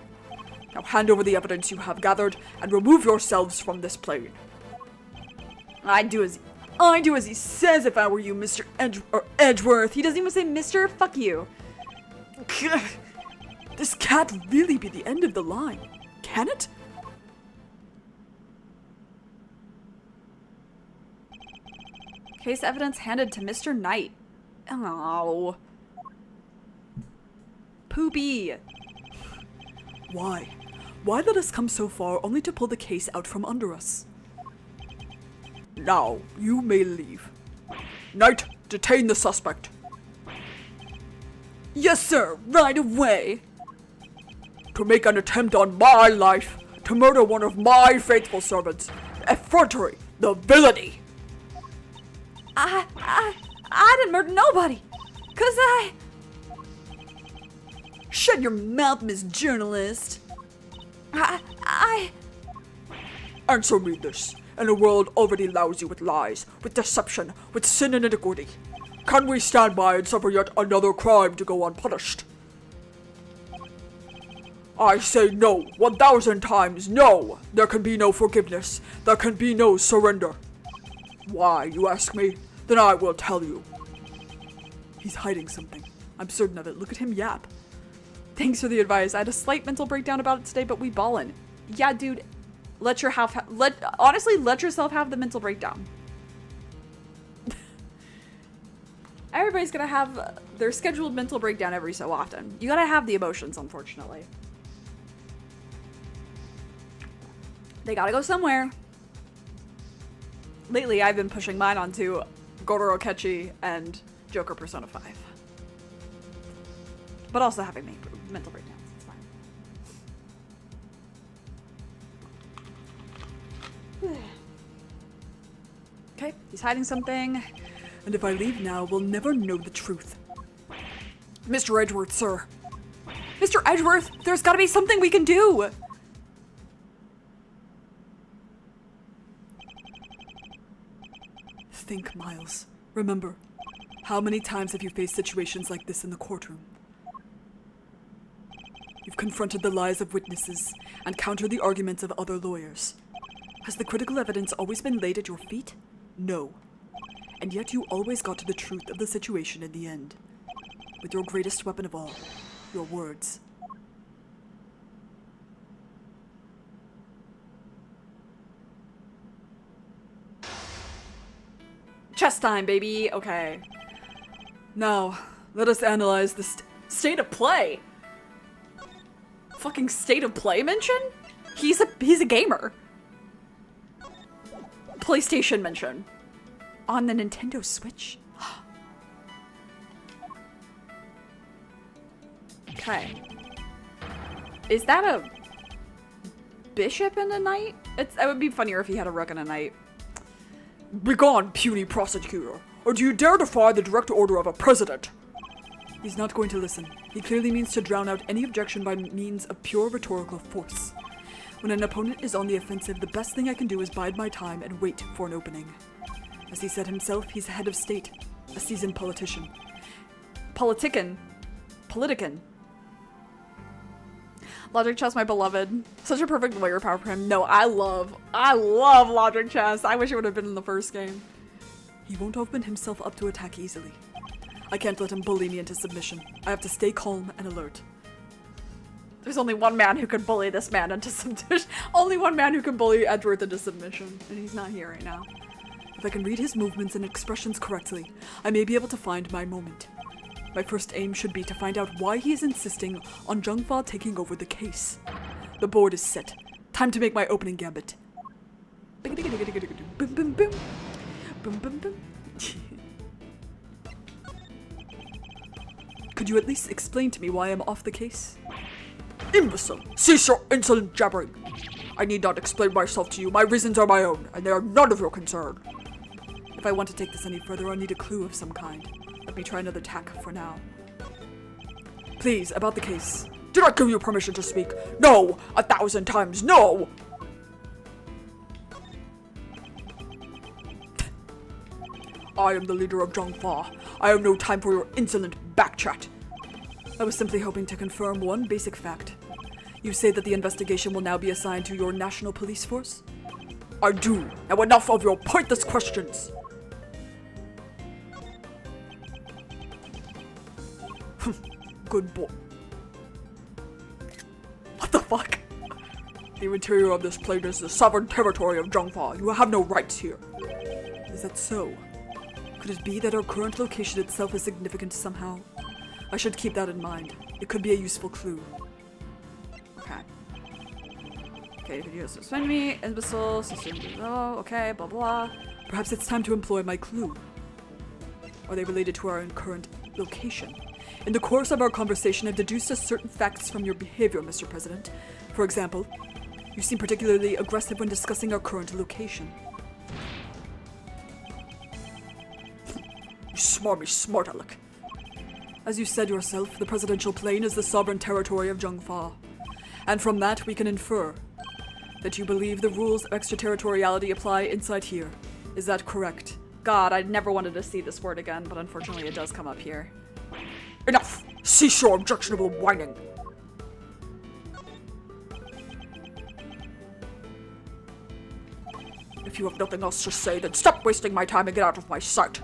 Now hand over the evidence you have gathered and remove yourselves from this plane. I'd do as he says if I were you, Mr. Edgeworth. He doesn't even say Mr. Fuck you. This can't really be the end of the line, can it? Case evidence handed to Mr. Knight. Oh. Poopy. Why? Why let us come so far only to pull the case out from under us? Now, you may leave. Knight, detain the suspect. Yes, sir, right away. To make an attempt on my life, to murder one of my faithful servants, effrontery, the villainy. I didn't murder nobody. 'Cause I... Shut your mouth, Miss Journalist. Answer me this. In a world already lousy with lies, with deception, with sin and iniquity, can we stand by and suffer yet another crime to go unpunished? I say no, 1,000 times no! There can be no forgiveness. There can be no surrender. Why, you ask me? Then I will tell you. He's hiding something. I'm certain of it. Look at him yap. Thanks for the advice. I had a slight mental breakdown about it today, but we ballin'. Yeah, dude. Let yourself have the mental breakdown. Everybody's gonna have their scheduled mental breakdown every so often. You gotta have the emotions, unfortunately. They gotta go somewhere. Lately, I've been pushing mine onto Goro Akechi and Joker Persona 5. But also having mental breakdowns. It's fine. Okay, he's hiding something. And if I leave now, we'll never know the truth. Mr. Edgeworth, sir. Mr. Edgeworth, there's gotta be something we can do! Think, Miles. Remember, how many times have you faced situations like this in the courtroom? You've confronted the lies of witnesses and countered the arguments of other lawyers. Has the critical evidence always been laid at your feet? No. And yet you always got to the truth of the situation in the end. With your greatest weapon of all, your words. Chess time, baby. Okay. Now, let us analyze the State of play? Fucking state of play mention? He's a gamer. PlayStation mention. On the Nintendo Switch? Okay. Is that a bishop and a knight? It would be funnier if he had a rook and a knight. Begone, puny prosecutor, or do you dare defy the direct order of a president? He's not going to listen. He clearly means to drown out any objection by means of pure rhetorical force. When an opponent is on the offensive, the best thing I can do is bide my time and wait for an opening. As he said himself, he's a head of state, a seasoned politician. Politican. Logic Chess, my beloved. Such a perfect lawyer power for him. No, I love Logic Chess. I wish it would have been in the first game. He won't open himself up to attack easily. I can't let him bully me into submission. I have to stay calm and alert. There's only one man who could bully this man into submission. Only one man who can bully Edgeworth into submission. And he's not here right now. If I can read his movements and expressions correctly, I may be able to find my moment. My first aim should be to find out why he is insisting on Zhengfa taking over the case. The board is set. Time to make my opening gambit. Boom, boom, boom. Boom, boom, boom. Could you at least explain to me why I'm off the case? Imbecile! Cease your insolent jabbering! I need not explain myself to you. My reasons are my own, and they are none of your concern. If I want to take this any further, I'll need a clue of some kind. Let me try another tack for now. Please, about the case. Did I give you permission to speak? No! 1,000 times no! I am the leader of Zhongfa. I have no time for your insolent backchat. I was simply hoping to confirm one basic fact. You say that the investigation will now be assigned to your national police force? I do. Now enough of your pointless questions. Good boy. What the fuck? The interior of this plane is the sovereign territory of Zhongfa. You have no rights here. Is that so? Could it be that our current location itself is significant somehow? I should keep that in mind. It could be a useful clue. Okay. Okay, video suspend me, imbecile, system below, okay, blah blah. Perhaps it's time to employ my clue. Are they related to our current location? In the course of our conversation, I've deduced certain facts from your behavior, Mr. President. For example, you seem particularly aggressive when discussing our current location. You smarmy smart aleck. As you said yourself, the presidential plane is the sovereign territory of Zhongfa. And from that, we can infer that you believe the rules of extraterritoriality apply inside here. Is that correct? God, I never wanted to see this word again, but unfortunately it does come up here. Enough! Cease your objectionable whining. If you have nothing else to say, then stop wasting my time and get out of my sight.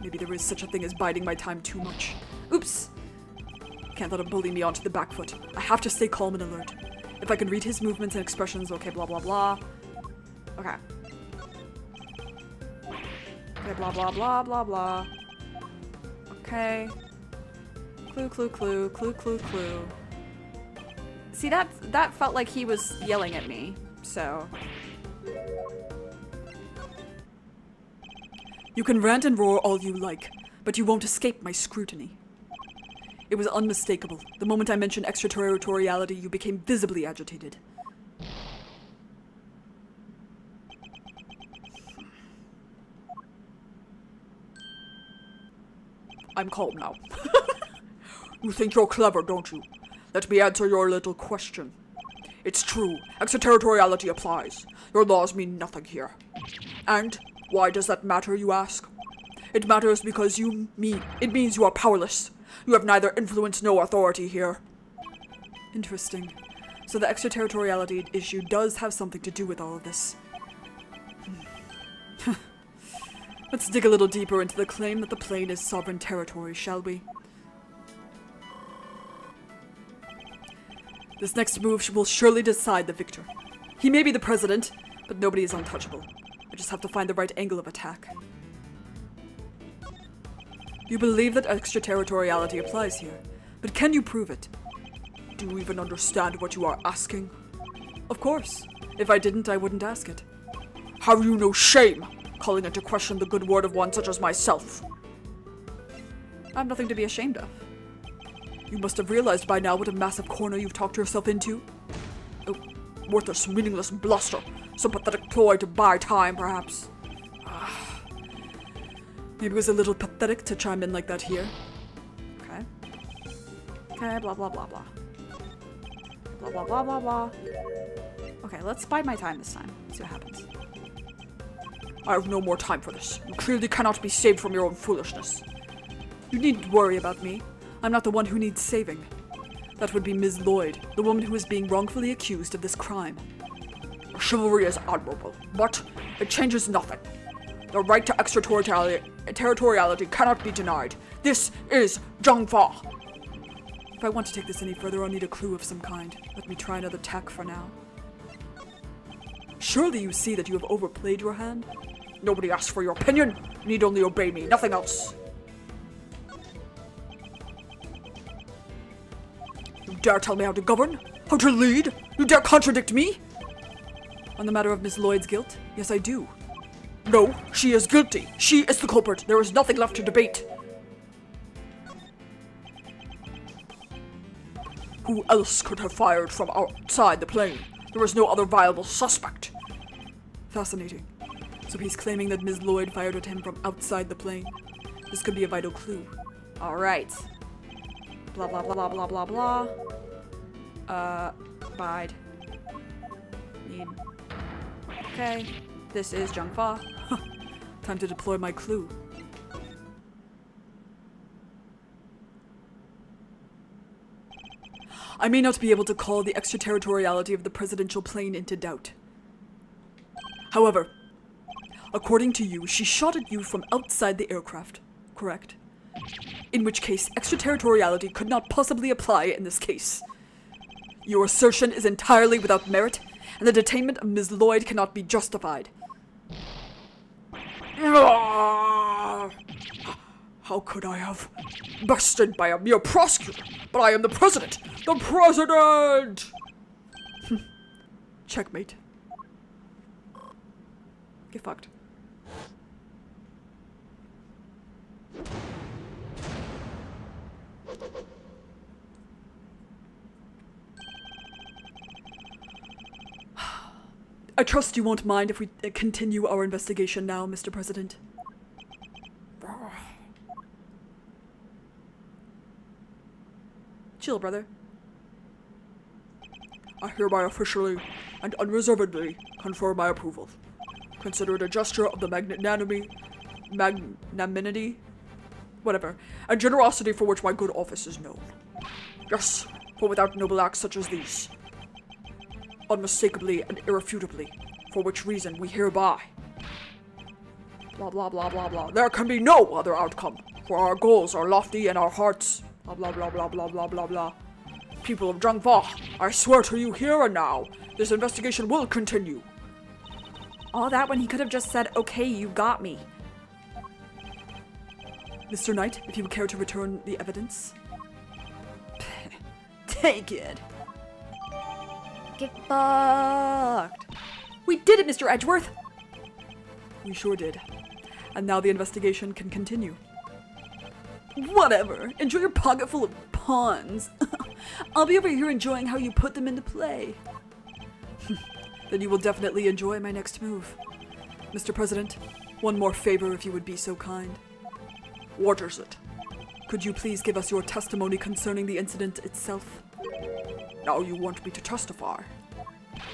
Maybe there is such a thing as biding my time too much. Oops! Can't let him bully me onto the back foot. I have to stay calm and alert. If I can read his movements and expressions, okay, blah blah blah. Okay. Okay, blah blah blah blah blah. Okay. Clue, clue, clue, clue, clue, clue. See, that felt like he was yelling at me, so... You can rant and roar all you like, but you won't escape my scrutiny. It was unmistakable. The moment I mentioned extraterritoriality, you became visibly agitated. I'm calm now. You think you're clever, don't you? Let me answer your little question. It's true, extraterritoriality applies. Your laws mean nothing here. And why does that matter, you ask? It matters because it means you are powerless. You have neither influence nor authority here. Interesting. So the extraterritoriality issue does have something to do with all of this. Let's dig a little deeper into the claim that the plane is sovereign territory, shall we? This next move will surely decide the victor. He may be the president, but nobody is untouchable. I just have to find the right angle of attack. You believe that extraterritoriality applies here, but can you prove it? Do you even understand what you are asking? Of course. If I didn't, I wouldn't ask it. Have you no shame, calling into question the good word of one such as myself? I have nothing to be ashamed of. You must have realized by now what a massive corner you've talked yourself into. Oh, worthless, meaningless bluster. Some pathetic ploy to buy time, perhaps. Maybe it was a little pathetic to chime in like that here. Okay. Okay, blah blah blah blah. Blah blah blah blah blah. Okay, let's bide my time this time. See what happens. I have no more time for this. You clearly cannot be saved from your own foolishness. You needn't worry about me. I'm not the one who needs saving. That would be Ms. Lloyd, the woman who is being wrongfully accused of this crime. Your chivalry is admirable, but it changes nothing. The right to extraterritoriality cannot be denied. This is Zhongfa. If I want to take this any further, I'll need a clue of some kind. Let me try another tack for now. Surely you see that you have overplayed your hand? Nobody asks for your opinion. You need only obey me, nothing else. You dare tell me how to govern? How to lead? You dare contradict me? On the matter of Miss Lloyd's guilt? Yes, I do. No, she is guilty. She is the culprit. There is nothing left to debate. Who else could have fired from outside the plane? There is no other viable suspect. Fascinating. So he's claiming that Ms. Lloyd fired at him from outside the plane. This could be a vital clue. Alright. Blah blah blah blah blah blah blah. Bide. Need. Okay. This is Jung Fa. Time to deploy my clue. I may not be able to call the extraterritoriality of the presidential plane into doubt. However, according to you, she shot at you from outside the aircraft, correct? In which case, extraterritoriality could not possibly apply in this case. Your assertion is entirely without merit, and the detainment of Ms. Lloyd cannot be justified. How could I have bested by a mere prosecutor? But I am the president! The president! Checkmate. Get fucked. I trust you won't mind if we continue our investigation now, Mr. President. Chill, brother. I hereby officially and unreservedly confer my approval. Consider it a gesture of the magnanimity, whatever, and generosity for which my good office is known. Yes, for without noble acts such as these, unmistakably and irrefutably, for which reason we hereby, blah blah blah blah blah, there can be no other outcome, for our goals are lofty and our hearts, blah blah blah blah blah blah blah blah. People of Zhangfa, I swear to you here and now, this investigation will continue. All that when he could have just said, okay, you got me. Mr. Knight, if you would care to return the evidence. Take it. Get fucked. We did it, Mr. Edgeworth. We sure did. And now the investigation can continue. Whatever. Enjoy your pocket full of pawns. I'll be over here enjoying how you put them into play. Then you will definitely enjoy my next move. Mr. President, one more favor if you would be so kind. What is it? Could you please give us your testimony concerning the incident itself? Now you want me to testify.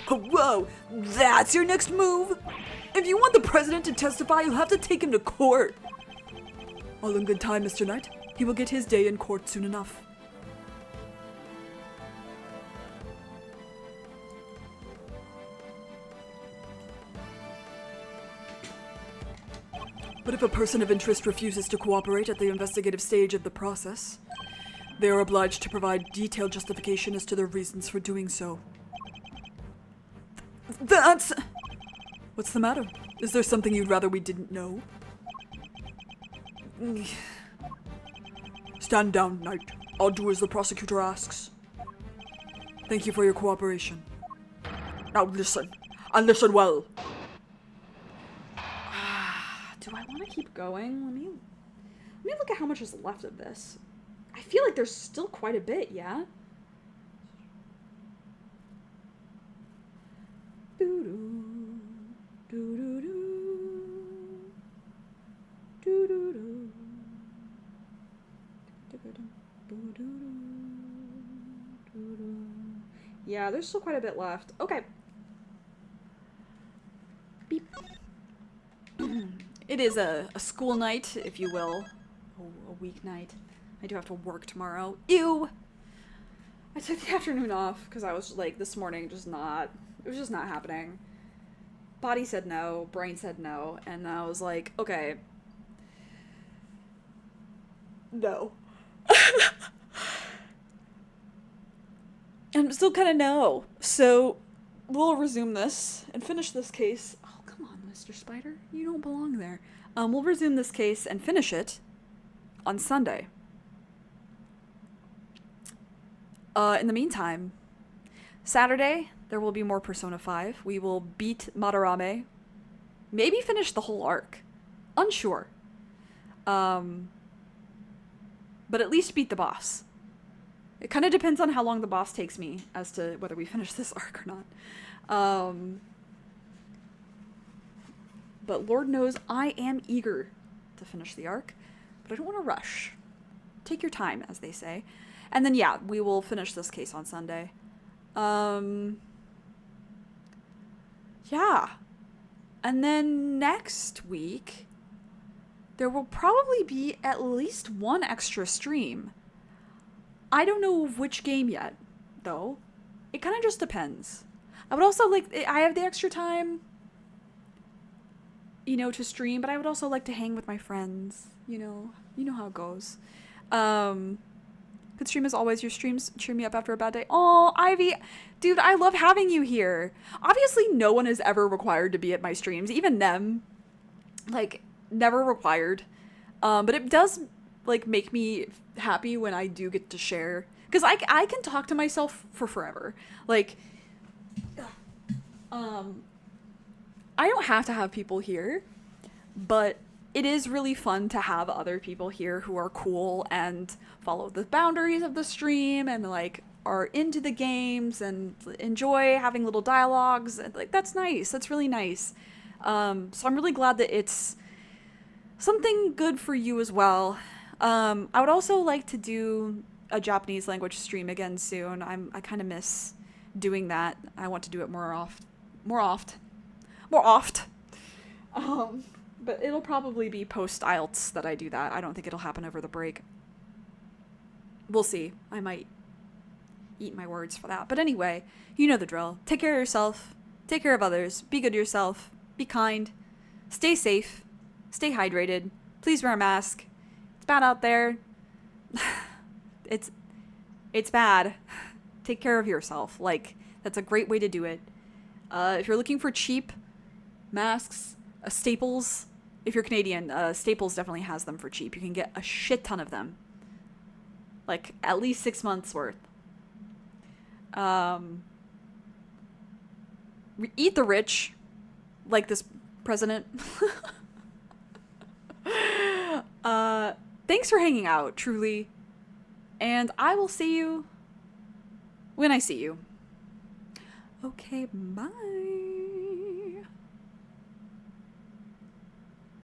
Whoa, that's your next move? If you want the president to testify, you'll have to take him to court. All in good time, Mr. Knight. He will get his day in court soon enough. But if a person of interest refuses to cooperate at the investigative stage of the process, they are obliged to provide detailed justification as to their reasons for doing so. That's... What's the matter? Is there something you'd rather we didn't know? Stand down, Knight. I'll do as the prosecutor asks. Thank you for your cooperation. Now listen, and listen well. Do I want to keep going? Let me look at how much is left of this. I feel like there's still quite a bit, yeah? Doo-doo, doo-doo-doo, doo-doo-doo, doo-doo-doo, doo-doo. Yeah, there's still quite a bit left. Okay. Beep. It is a school night, if you will. A weeknight. I do have to work tomorrow. Ew! I took the afternoon off because I was like, this morning, it was just not happening. Body said no, brain said no, and I was like, okay. No. I'm still kind of no. So, we'll resume this and finish this case. Oh, come on, Mr. Spider. You don't belong there. We'll resume this case and finish it on Sunday. In the meantime, Saturday, there will be more Persona 5. We will beat Madarame. Maybe finish the whole arc. Unsure. But at least beat the boss. It kind of depends on how long the boss takes me as to whether we finish this arc or not. but Lord knows I am eager to finish the arc, but I don't want to rush. Take your time, as they say. And then, yeah, we will finish this case on Sunday. Yeah. And then next week, there will probably be at least one extra stream. I don't know which game yet, though. It kind of just depends. I would also I have the extra time, to stream, but I would also like to hang with my friends, You know how it goes. Good stream as always. Your streams cheer me up after a bad day. Oh, Ivy, dude, I love having you here. Obviously, no one is ever required to be at my streams, even them. Never required. But it does, make me happy when I do get to share. Because I can talk to myself for forever. I don't have to have people here, but it is really fun to have other people here who are cool and follow the boundaries of the stream and are into the games and enjoy having little dialogues. That's nice. That's really nice. So I'm really glad that it's something good for you as well. I would also like to do a Japanese language stream again soon. I kind of miss doing that. I want to do it more oft. But it'll probably be post IELTS that I do that. I don't think it'll happen over the break. We'll see. I might eat my words for that. But anyway, you know the drill. Take care of yourself. Take care of others. Be good to yourself. Be kind. Stay safe. Stay hydrated. Please wear a mask. It's bad out there. It's bad. Take care of yourself. That's a great way to do it. If you're looking for cheap masks, Staples, if you're Canadian, Staples definitely has them for cheap. You can get a shit ton of them. At least 6 months worth. Eat the rich, like this president. Thanks for hanging out, truly. And I will see you when I see you. Okay, bye.